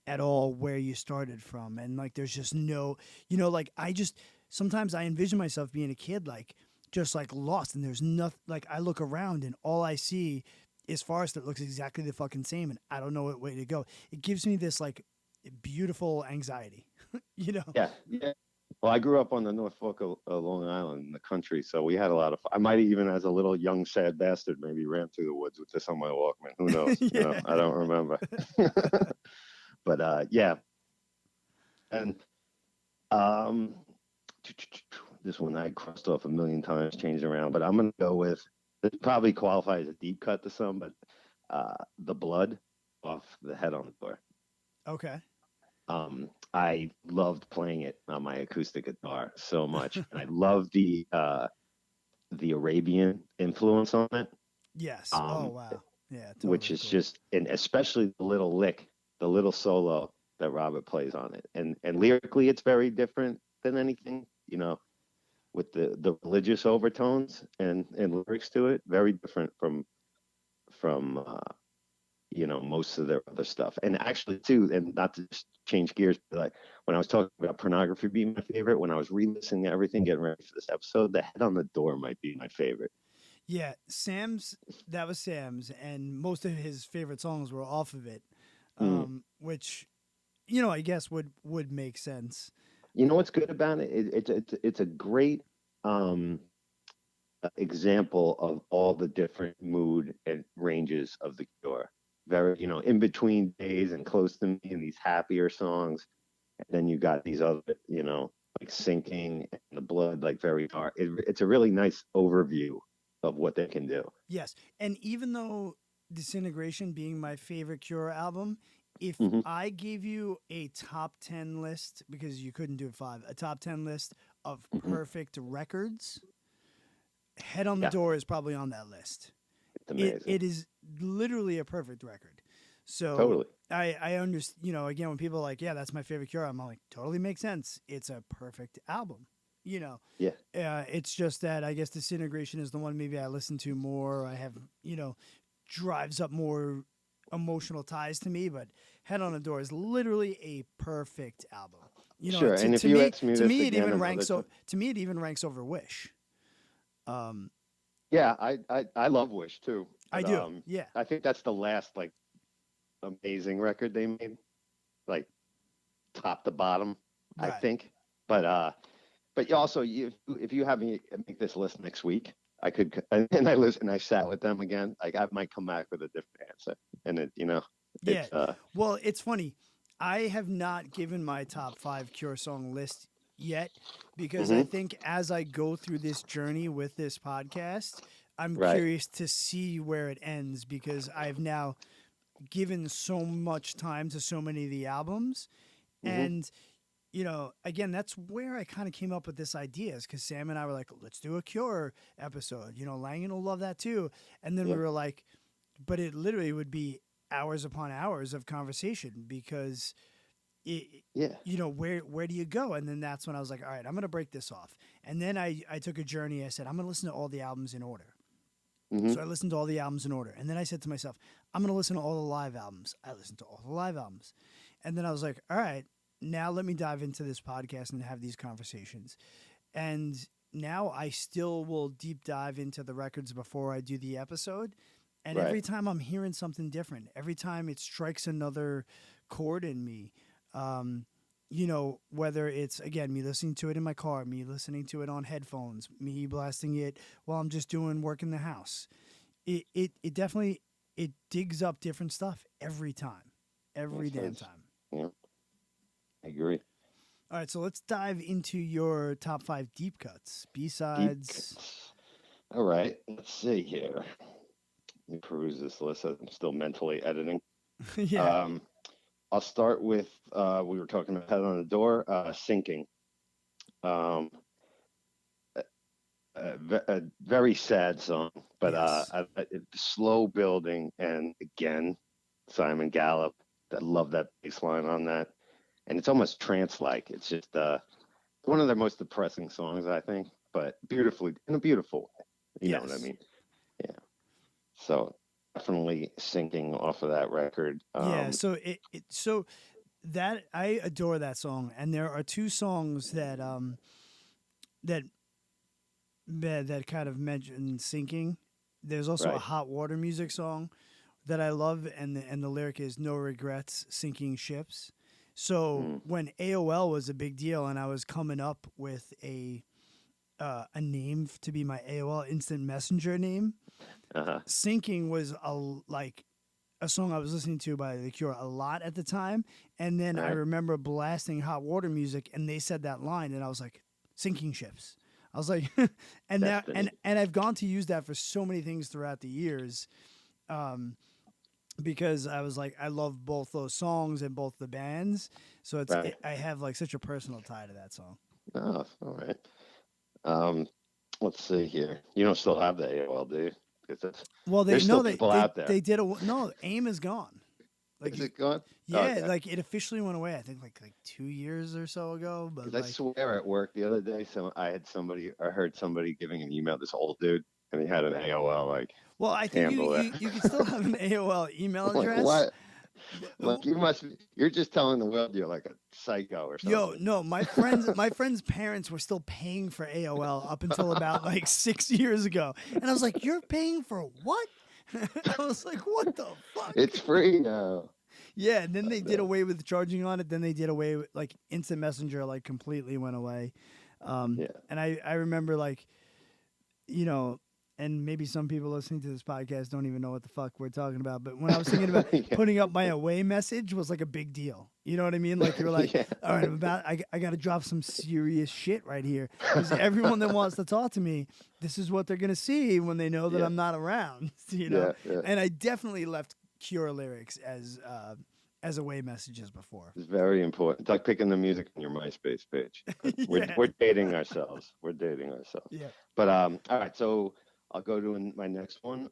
at all where you started from and like there's just no, like I just sometimes I envision myself being a kid like just like lost and there's nothing, like I look around and all I see is forest that looks exactly the fucking same and I don't know what way to go. It gives me this like beautiful anxiety. Yeah. Yeah. Well, I grew up on the North Fork of Long Island in the country, so we had a lot of fun. I might even, as a little young sad bastard, maybe ran through the woods with this on my Walkman. Who knows? Yeah. I don't remember. But yeah, and um, this one I crossed off a million times, changed around, but I'm gonna go with, it probably qualifies as a deep cut to some, but The Blood off the Head on the Door. Okay. I loved playing it on my acoustic guitar so much. And I love the Arabian influence on it. Yes. Oh Um, wow. Yeah, which totally is cool. just, and especially the little lick, the little solo that Robert plays on it. And lyrically it's very different than anything, with the religious overtones and lyrics to it, very different from most of their other stuff. And actually too, and not to just change gears, but like when I was talking about Pornography being my favorite, when I was re-listening to everything, getting ready for this episode, The Head on the Door might be my favorite. Yeah, that was Sam's, and most of his favorite songs were off of it, which, I guess would make sense. You know what's good about it? It's a great example of all the different mood and ranges of The Cure. Very, in between days and Close to Me and these happier songs. And then you got these other, like Sinking and The Blood, like very dark. It's a really nice overview of what they can do. Yes, and even though Disintegration being my favorite Cure album, if I gave you a top 10 list, because you couldn't do five, a top 10 list of perfect records, Head on the Door is probably on that list. It's amazing. It is literally a perfect record. So totally. I understand, again, when people are like, yeah, that's my favorite Cure, I'm like, totally makes sense. It's a perfect album, Yeah. It's just that I guess Disintegration is the one maybe I listen to more. I have, drives up more emotional ties to me, but Head on the Door is literally a perfect album. Sure. And if you ask me to this me, again, to me, it even ranks over Wish. Yeah, I love Wish too. But, I do. Yeah. I think that's the last like amazing record they made, like top to bottom. Right. I think. But you also, if you have me make this list next week, I could, and I sat with them again. Like I might come back with a different answer, and yeah. Well, it's funny. I have not given my top 5 Cure song list yet because I think as I go through this journey with this podcast, I'm curious to see where it ends because I've now given so much time to so many of the albums. And, again, that's where I kind of came up with this idea is because Sam and I were like, let's do a Cure episode. Langan will love that too. And then we were like, but it literally would be hours upon hours of conversation because where do you go? And then that's when I was like, all right, I'm going to break this off. And then I took a journey. I said, I'm going to listen to all the albums in order. So I listened to all the albums in order. And then I said to myself, I'm going to listen to all the live albums. I listened to all the live albums. And then I was like, all right, now let me dive into this podcast and have these conversations. And now I still will deep dive into the records before I do the episode. And every time I'm hearing something different, every time it strikes another chord in me, whether it's, again, me listening to it in my car, me listening to it on headphones, me blasting it while I'm just doing work in the house. It definitely, it digs up different stuff every time, every damn time. Yeah, I agree. All right, so let's dive into your top 5 deep cuts, B-sides. All right, let's see here. Let me peruse this list as I'm still mentally editing. Yeah. Um, I'll start with we were talking about Head on the Door, Sinking. Um, a very sad song, but Yes. slow building, and again, Simon Gallup. I love that bass line on that, and it's almost trance-like. It's just one of their most depressing songs, I think, but beautifully in a beautiful way. You know what I Yes. mean? Yeah. So definitely Sinking off of that record. Yeah. So so that I adore that song, and there are two songs that that kind of mention sinking. There's also a Right. hot water music song that I love, and the lyric is "No regrets, sinking ships." So Mm, when AOL was a big deal, and I was coming up with a name to be my AOL Instant Messenger name, uh-huh. "Sinking" was like a song I was listening to by The Cure a lot at the time, and then All I right. remember blasting hot water music, and they said that line, and I was like, "Sinking ships." I was like, and now Destiny. and I've gone to use that for so many things throughout the years. Um, because I was like, I love both those songs and both the bands, so Right. I have like such a personal tie to that song. Oh, all right. Um, let's see here. You don't still have the AOL, do you? Because Well, there's still people out there. they did a no. AIM is gone. Like Is you, it gone? yeah, Okay. like it officially went away. I think like 2 years or so ago. But Because I like, swear at work the other day, I heard somebody giving an email, this old dude, and he had an AOL like well, I think handle there. you could still have an AOL email I'm like, address. what? Like you're just telling the world you're like a psycho or Yo, something. no, my friend's parents were still paying for AOL up until about like 6 years ago, and I was like, "You're paying for what?" I was like, "What the fuck?" It's free now. Yeah, and then they did No. away with charging on it. Then they did away with like instant messenger, like completely went away. Yeah. And I remember like, you know, and maybe some people listening to this podcast don't even know what the fuck we're talking about. But when I was thinking about Yeah. putting up my away message was like a big deal. You know what I mean? Like you were like, Yeah. all right, I got to drop some serious shit right here because everyone that wants to talk to me, this is what they're gonna see when they know that Yeah. I'm not around. You know, Yeah. Yeah. and I definitely left Cure lyrics as away messages before. It's very important. It's like picking the music on your MySpace page. But Yeah, we're dating ourselves. We're dating ourselves. yeah. But all right. So I'll go to my next one.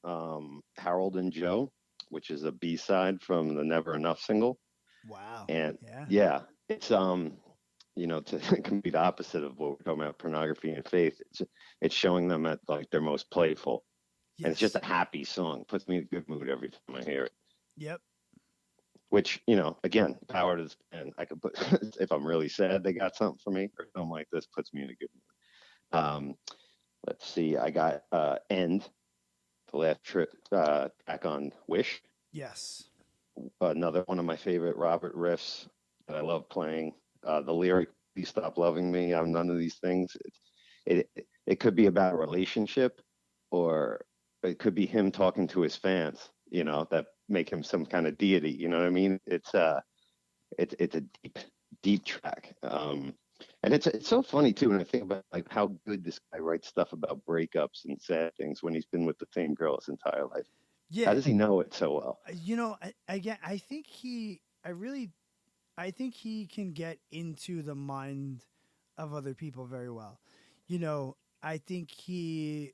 Harold and Joe, which is a B-side from the Never Enough single. Wow. And Yeah. yeah, it's to complete opposite of what we're talking about, pornography and faith. It's showing them at like their most playful, and it's just Yes. a happy song. Puts me in a good mood every time I hear it. Yep. Which again, power to this band. I could put if I'm really sad, they got something for me, or something like this puts me in a good mood. Let's see, I got End, the last track on Wish. Yes. Another one of my favorite Robert riffs that I love playing. The lyric, "Please stop loving me. I'm none of these things." It could be about a relationship, or it could be him talking to his fans. That make him some kind of deity. You know what I mean? It's a deep track. And it's so funny too when I think about like how good this guy writes stuff about breakups and sad things when he's been with the same girl his entire life. How Yeah. does he know it so well? I think I think he can get into the mind of other people very well. I think he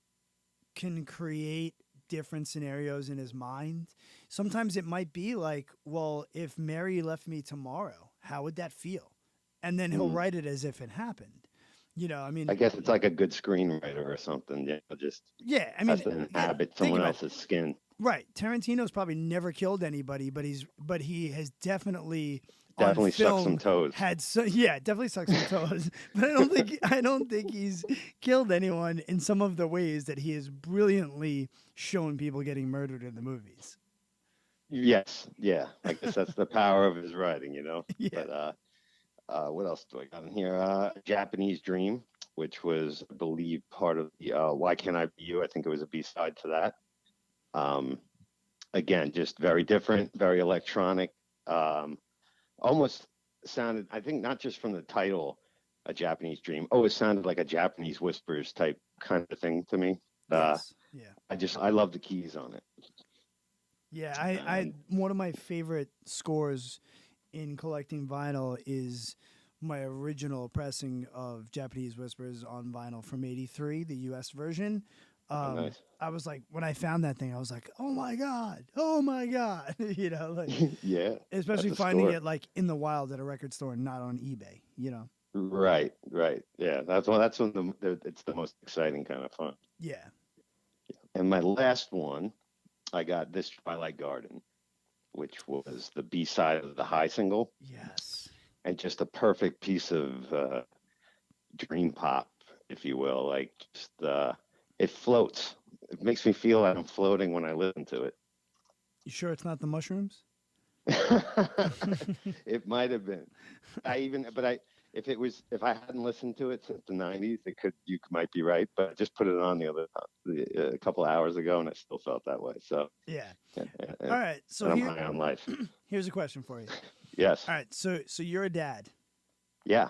can create different scenarios in his mind. Sometimes it might be like, well, if Mary left me tomorrow, how would that feel? And then he'll Mm. write it as if it happened. I I mean, guess it's like a good screenwriter or something. Just yeah, I has mean, to yeah, inhabit think someone about it. else's skin. Right. Tarantino's probably never killed anybody, but he has definitely on Definitely sucks some film toes. had yeah, definitely sucked some toes. But I don't think he's killed anyone in some of the ways that he has brilliantly shown people getting murdered in the movies. Yes, yeah. I guess that's the power of his writing. Yeah. But what else do I got in here? Japanese Dream, which was, I believe, part of the Why Can't I Be You? I think it was a B-side to that. Um, again, just very different, very electronic. Um, almost sounded, I think, not just from the title, A Japanese Dream. Oh, it sounded like a Japanese Whispers type kind of thing to me. Uh, Yes. Yeah. I love the keys on it. Yeah, I one of my favorite scores in collecting vinyl is my original pressing of Japanese Whispers on vinyl from '83, the U.S. version. Oh, nice. I was like, when I found that thing, I was like, oh my god, like Yeah, that's especially a finding score. it like in the wild at a record store, not on eBay. Right, right. Yeah, that's when it's the most exciting kind of fun. Yeah. And my last one, I got this Twilight Garden, which was the B side of the high single, Yes. and just a perfect piece of dream pop, if you will. Like just it floats. It makes me feel like I'm floating when I listen to it. You sure it's not the mushrooms? It might have been. If I hadn't listened to it since the '90s, you might be right. But I just put it on a couple of hours ago, and it still felt that way. So, Yeah. and, All and right. So I'm high on life. here's a question for you. Yes. All right. So you're a dad. Yeah.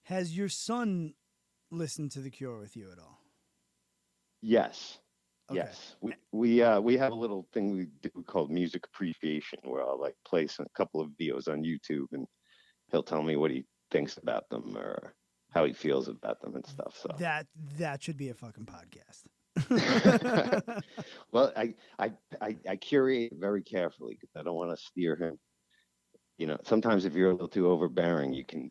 Has your son listened to The Cure with you at all? Yes. Okay. Yes. We have a little thing we do called music appreciation, where I'll like play a couple of videos on YouTube, and he'll tell me what he thinks about them or how he feels about them and stuff. So That should be a fucking podcast. well, I curate it very carefully because I don't want to steer him. Sometimes if you're a little too overbearing, you can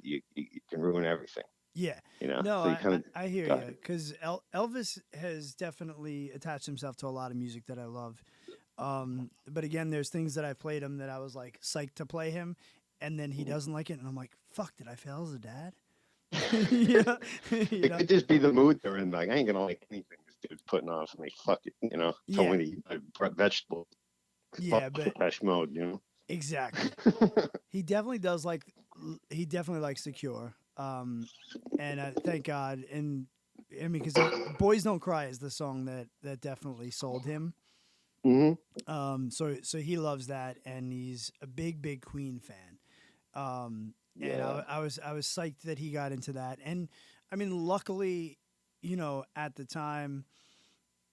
ruin everything. Yeah. So you kind of I hear go you ahead. because Elvis has definitely attached himself to a lot of music that I love. But again, there's things that I played him that I was like psyched to play him, and then he doesn't like it, and I'm like, fuck, did I fail as a dad? yeah, It could just be the mood they're in. Like I ain't gonna like anything this dude's putting on for me. Fuck it. Told yeah, me to eat my vegetables. yeah, Fuck but fresh mode. exactly. He definitely does like. He definitely likes The Cure. And thank God. And I mean, because "Boys Don't Cry" is the song that definitely sold him. hmm So he loves that, and he's a big Queen fan. And Yeah. I was psyched that he got into that. And I mean, luckily, at the time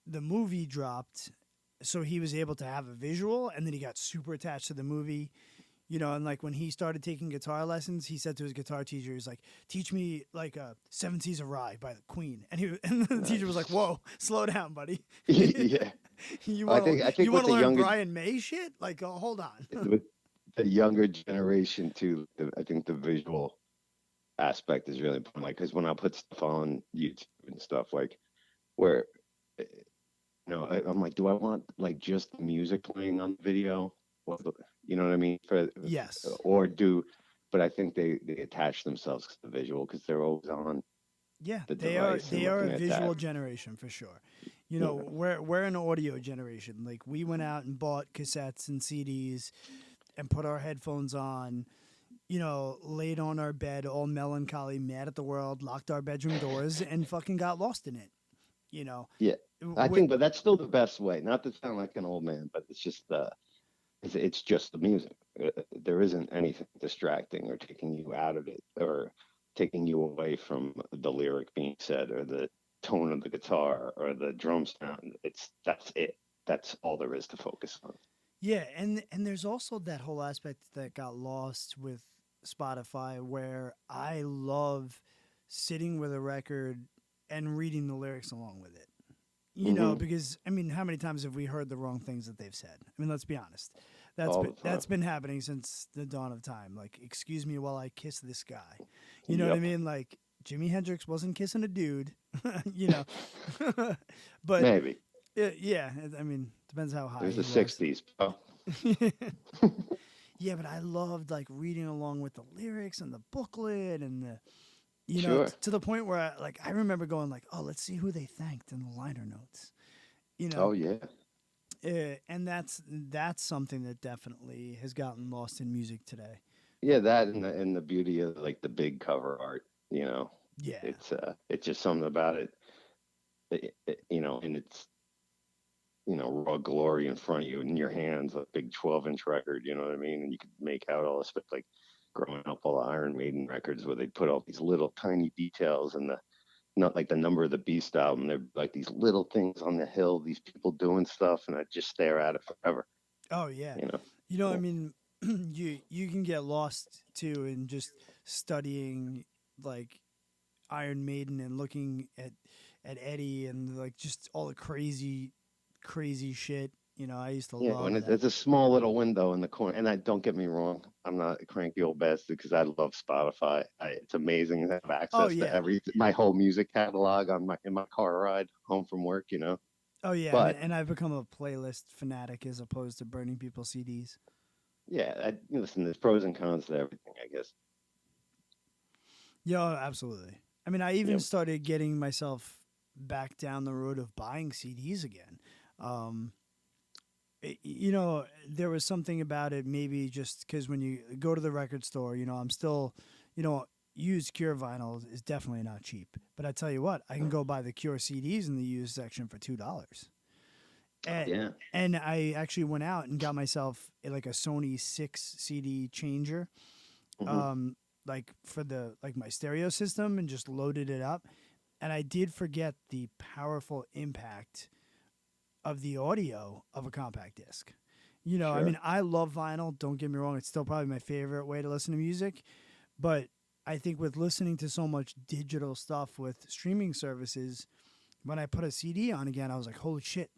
the movie dropped, so he was able to have a visual, and then he got super attached to the movie. And like when he started taking guitar lessons, he said to his guitar teacher, he's like, "Teach me like Seven Seas of Rye by the Queen." And the teacher was like, Nice. "Whoa, slow down, buddy. Yeah. you I want think I to you think want with to the learn younger Brian May shit? Like, hold on." with the younger generation too, I think the visual aspect is really important. Like, because when I put stuff on YouTube and stuff, like where I'm like, do I want like just the music playing on the video? Well, you know what I mean? Yes. Or do, but I think they attach themselves to the visual because they're always on Yeah, the they are device and they are looking a at that. visual generation for sure. Yeah. We're an audio generation. Like we went out and bought cassettes and CDs and put our headphones on, laid on our bed all melancholy, mad at the world, locked our bedroom doors and fucking got lost in it. You know. Yeah. I Wi- think, but that's still the best way. Not to sound like an old man, but it's just the music. There isn't anything distracting or taking you out of it or taking you away from the lyric being said or the tone of the guitar or the drum sound. That's it. That's all there is to focus on. yeah, and there's also that whole aspect that got lost with Spotify where I love sitting with a record and reading the lyrics along with it. Hmm. Because I mean, how many times have we heard the wrong things that they've said? I mean, let's be honest. All the time. That's been happening since the dawn of time. Like, excuse me while I kiss this guy. You know what I Yep. mean? Like Jimi Hendrix wasn't kissing a dude, you know. but Maybe. yeah, I mean, depends how It high was the he was. '60s. Oh, Yeah, but I loved like reading along with the lyrics and the booklet and the sure. to the point where I remember going like, "Oh, let's see who they thanked in the liner notes." You know, Oh yeah. and that's something that definitely has gotten lost in music today. Yeah, that and the beauty of like the big cover art. Yeah, It's just something about it. And it's raw glory in front of you in your hands, a big 12-inch record, you know what I mean? And you could make out all this, but like growing up, all the Iron Maiden records where they put all these little tiny details and not like the Number of the Beast album. They're like these little things on the hill, these people doing stuff, and I just stare at it forever. Oh yeah. You know. I mean, you can get lost too in just studying like Iron Maiden and looking at Eddie and like just all the crazy shit. I used to Yeah, when love that. it's a small little window in the corner, and I don't get me wrong, I'm not a cranky old bastard because I love Spotify. It's amazing to have Oh access to yeah. my whole music catalog on my in my car ride home from work, you know. Oh yeah. I mean, But and I've become a playlist fanatic as opposed to burning people's CDs. yeah, listen, there's pros and cons to everything, I guess. Yeah, absolutely. I mean, I even Yeah, started getting myself back down the road of buying CDs again. Um, there was something about it, maybe just because when you go to the record store, I'm still, you know, used Cure vinyl is definitely not cheap. But I tell you what, I can go buy the Cure CDs in the used section for $2. And, yeah. and I actually went out and got myself like a Sony 6 CD changer, Hmm. um, like for the like my stereo system, and just loaded it up. And I did forget the powerful impact of the audio of a compact disc. I Sure. mean, I love vinyl. Don't get me wrong; it's still probably my favorite way to listen to music. But I think with listening to so much digital stuff with streaming services, when I put a CD on again, I was like, "Holy shit,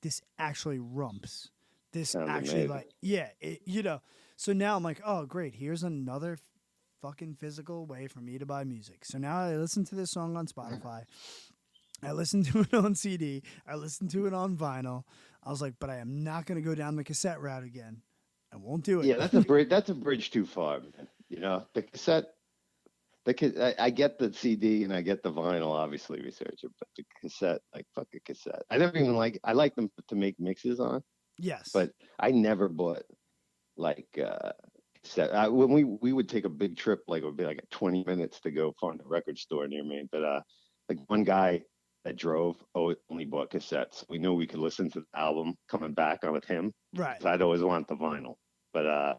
this actually rumps. This Sounds actually amazing. like yeah, So now I'm like, oh great, here's another fucking physical way for me to buy music. So now I listen to this song on Spotify. I listened to it on CD. I listened to it on vinyl. I was like, but I am not going to go down the cassette route again. I won't do it. Yeah, that's a bridge. That's a bridge too far, man. You know, the cassette. I get the CD and I get the vinyl, obviously, researcher, but the cassette, like fuck a cassette. I never even like. I like them to make mixes on, Yes. but I never bought like cassette. When we would take a big trip, like it would be like 20 minutes to go find a record store near me. But like one guy that drove only bought cassettes. We knew we could listen to the album coming back on with him. Right. So I'd always want the vinyl, but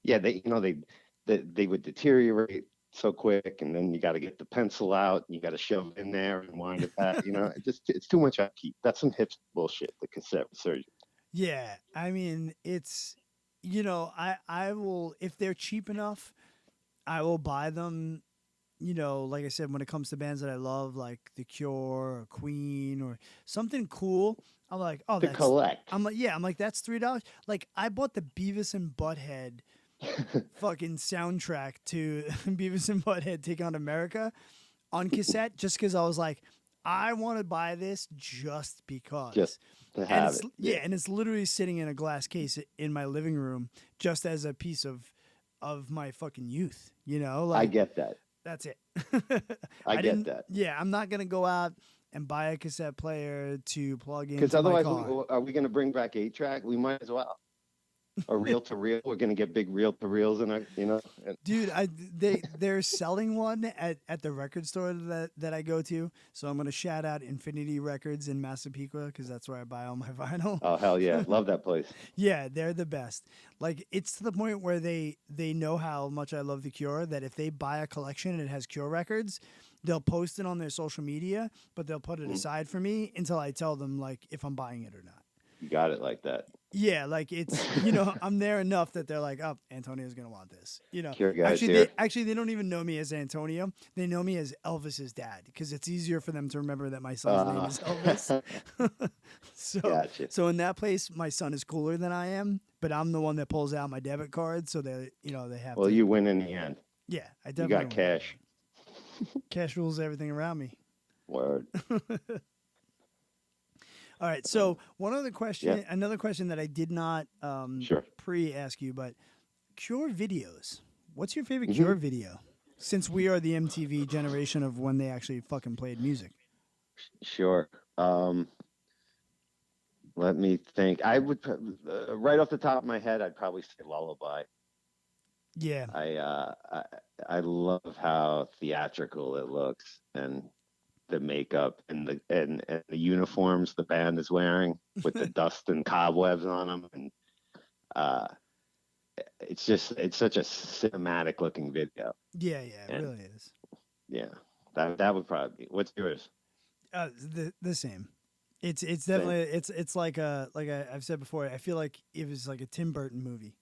yeah, they would deteriorate so quick, and then you got to get the pencil out, and you got to shove it in there and wind it back. It's too much upkeep. That's some hipster bullshit. The cassette resurgence. Yeah. I mean, it's, I will, if they're cheap enough, I will buy them. Like I said, when it comes to bands that I love, like The Cure or Queen or something cool, I'm like, oh, To collect. I'm like, that's $3. Like, I bought the Beavis and Butthead fucking soundtrack to Beavis and Butthead Take on America on cassette just because I was like, I want to buy this just Just because. to And have it's it. yeah, Yeah, and it's literally sitting in a glass case in my living room just as a piece of my fucking youth. I Like get that. that's it. I I get didn't. that. Yeah, I'm not gonna go out and buy a cassette player to plug Because into my otherwise, car. are we going to bring back 8 track? We might as well. Or reel to reel. We're going to get big reel to reels in our, and Dude, they're selling one at the record store that I go to. So I'm gonna shout out Infinity Records in Massapequa because that's where I buy all my vinyl. oh hell yeah, love that place. Yeah, they're the best. Like it's to the point where they know how much I love The Cure that if they buy a collection and it has Cure records, they'll post it on their social media, but they'll put it Mhm. aside for me until I tell them like if I'm buying it or not. You got it like that. Yeah, like it's I'm there enough that they're like, oh, Antonio's gonna want this. Cure guys Actually here. they don't even know me as Antonio. They know me as Elvis's dad because it's easier for them to remember that my son's name Uh, is Elvis. so gotcha. so in that place, my son is cooler than I am, but I'm the one that pulls out my debit card, so they have Well, to. you win in the end. Yeah, I You definitely got win. cash. Cash rules everything around me. Word. All right. So one other Yeah, question, another question that I did not sure. pre-ask you, but Cure videos. What's your favorite Hmm. Cure video? Since we are the MTV generation of when they actually fucking played music. Sure. Um, Let me think. Right off the top of my head, I'd probably say Lullaby. Yeah. I love how theatrical it looks, and the makeup and the uniforms the band is wearing with the dust and cobwebs on them, and uh, it's such a cinematic looking video, Yeah, it and really is. yeah, that would probably be. What's yours? The same. It's Same. definitely it's like I've said before. I feel like it was like a Tim Burton movie.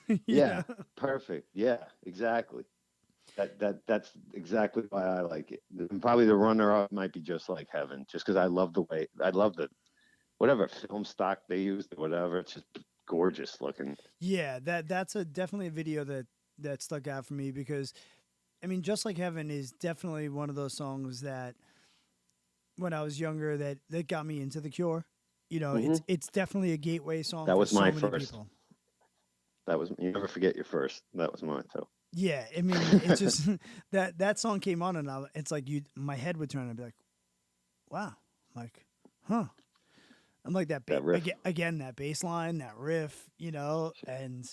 you Yeah, know? perfect. Yeah, exactly. That's exactly why I like it. And probably the runner up might be Just Like Heaven, just because I love the whatever film stock they used or whatever. It's just gorgeous looking. Yeah, that's a definitely a video that stuck out for me because I mean, Just Like Heaven is definitely one of those songs that when I was younger that got me into The Cure. You know, Hmm. it's definitely a gateway song That for was so my many first. people. That was you never forget your first. That was mine too. Yeah, I mean, it's just that song came on and it's like my head would turn and I'd be like, wow, like, huh. I'm like that That riff. again that bass line, that riff, you know, and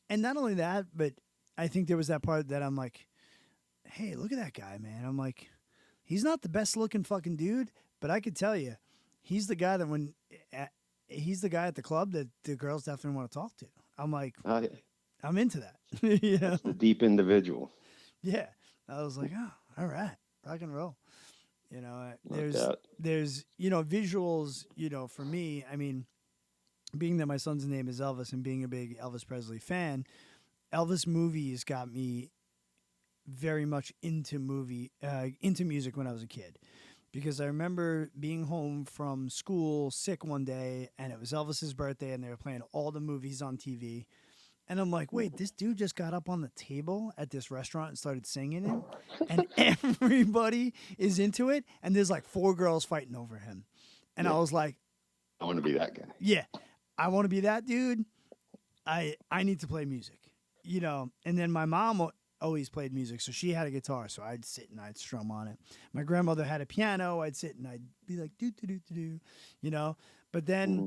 not only that, but I think there was that part that I'm like, hey, look at that guy, man. I'm like, he's not the best looking fucking dude, but I could tell you, he's the guy that he's the guy at the club that the girls definitely want to talk to. I'm like, Oh, yeah. I'm into that. you know? That's the deep individual. Yeah. I was like, oh, all right, rock and roll. You know, No doubt. there's visuals. For me, I mean, being that my son's name is Elvis and being a big Elvis Presley fan, Elvis movies got me very much into music when I was a kid. Because I remember being home from school sick one day and it was Elvis's birthday and they were playing all the movies on TV. And I'm like, wait, this dude just got up on the table at this restaurant and started singing it. And everybody is into it. And there's like 4 girls fighting over him. And I Yeah, was like, I want to be that guy. yeah, I want to be that dude. I need to play music, And then my mom always played music, so she had a guitar, so I'd sit and I'd strum on it. My grandmother had a piano. I'd sit and I'd be like do do do do do, But then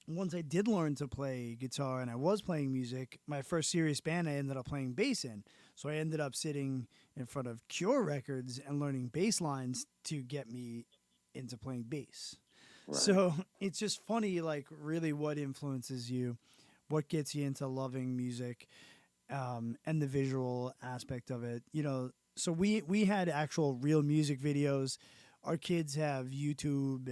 Hmm. once I did learn to play guitar and I was playing music, my first serious band I ended up playing bass in. So I ended up sitting in front of Cure records and learning bass lines to get me into playing bass. Right. So it's just funny, like really what influences you, what gets you into loving music, and the visual aspect of it. So we had actual real music videos. Our kids have YouTube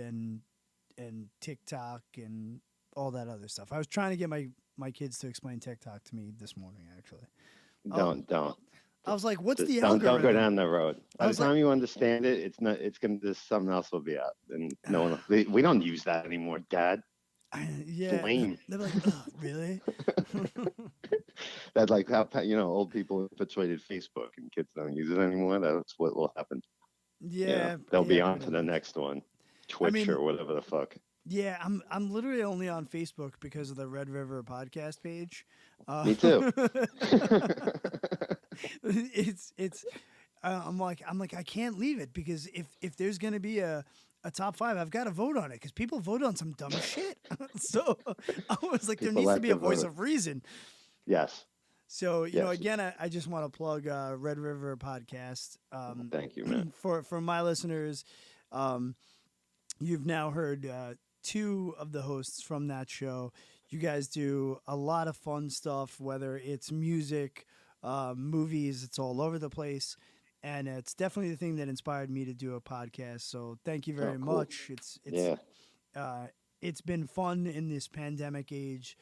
and TikTok and all that other stuff. I was trying to get my kids to explain TikTok to me this morning. Actually, oh, Don't. I was like, "What's the Don't go algorithm?" down that road. I By the was like, time you understand it, it's not. It's gonna. This something else will be out, and no one. We don't use that anymore, Dad. "Yeah." Lame. They're like, "Oh, really?" That's like how old people infiltrated Facebook and kids don't use it anymore. That's what will happen. Yeah, They'll yeah, be on pretty to the much. next one, I Twitch mean, or whatever the fuck. yeah, I'm literally only on Facebook because of the Red River podcast page. Me too. It's I'm like I can't leave it because if there's gonna be a top 5, I've got to vote on it because people vote on some dumb shit. So I was like, there People needs to like be to a voice vote. of reason. Yes. So Yes. again, I just want to plug Red River podcast. Thank you, man. For my listeners, um, you've now heard 2 of the hosts from that show. You guys do a lot of fun stuff, whether it's music, movies, it's all over the place. And it's definitely the thing that inspired me to do a podcast. So thank you Oh, very cool. much. Yeah. Uh, it's been fun in this pandemic age.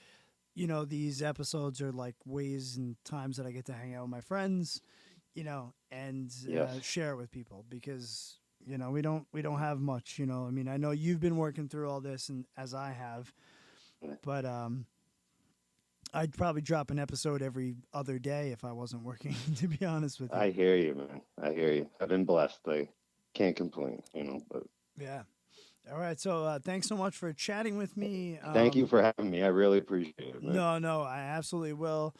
These episodes are like ways and times that I get to hang out with my friends, and Yes. share it with people because we don't have much. I mean, I know you've been working through all this, and as I have, but I'd probably drop an episode every other day if I wasn't working. To be honest with you, I hear you, man. I hear you. I've been blessed. I can't complain, but yeah. All right, so thanks so much for chatting with me. thank you for having me. I really appreciate it, man. No, I absolutely will.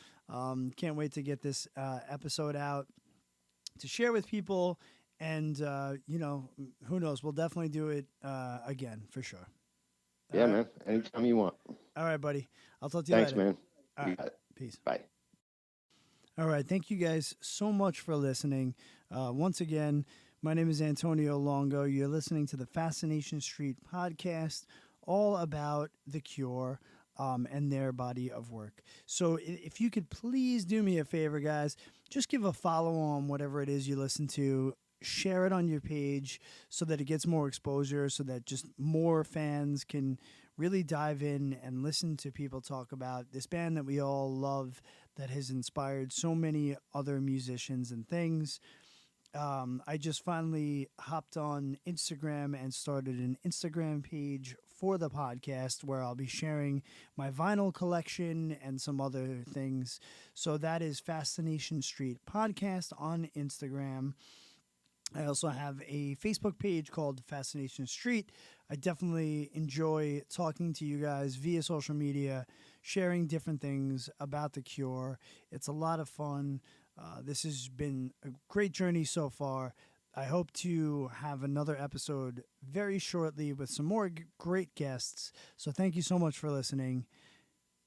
Can't wait to get this episode out to share with people. And, who knows? We'll definitely do it again for sure. All Yeah, right. man. Anytime you want. All right, buddy. I'll talk to you Thanks, later. man. All You right. got it. Peace. Bye. All right. Thank you guys so much for listening. Once again, my name is Antonio Longo. You're listening to the Fascination Street podcast, all about The Cure and their body of work. So if you could please do me a favor, guys, just give a follow on whatever it is you listen to. share it on your page so that it gets more exposure, so that just more fans can really dive in and listen to people talk about this band that we all love, that has inspired so many other musicians and things. I just finally hopped on Instagram and started an Instagram page for the podcast where I'll be sharing my vinyl collection and some other things. So that is Fascination Street Podcast on Instagram. I also have a Facebook page called Fascination Street. I definitely enjoy talking to you guys via social media, sharing different things about The Cure. It's a lot of fun. This has been a great journey so far. I hope to have another episode very shortly with some more great guests. So thank you so much for listening.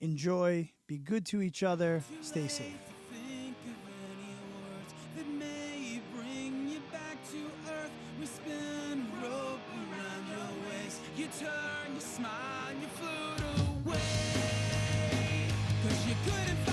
Enjoy, be good to each other, stay safe. Think of any words that may bring you back to earth. We spin rope around your waist. You turn, you smile, you float away. 'Cause you're good at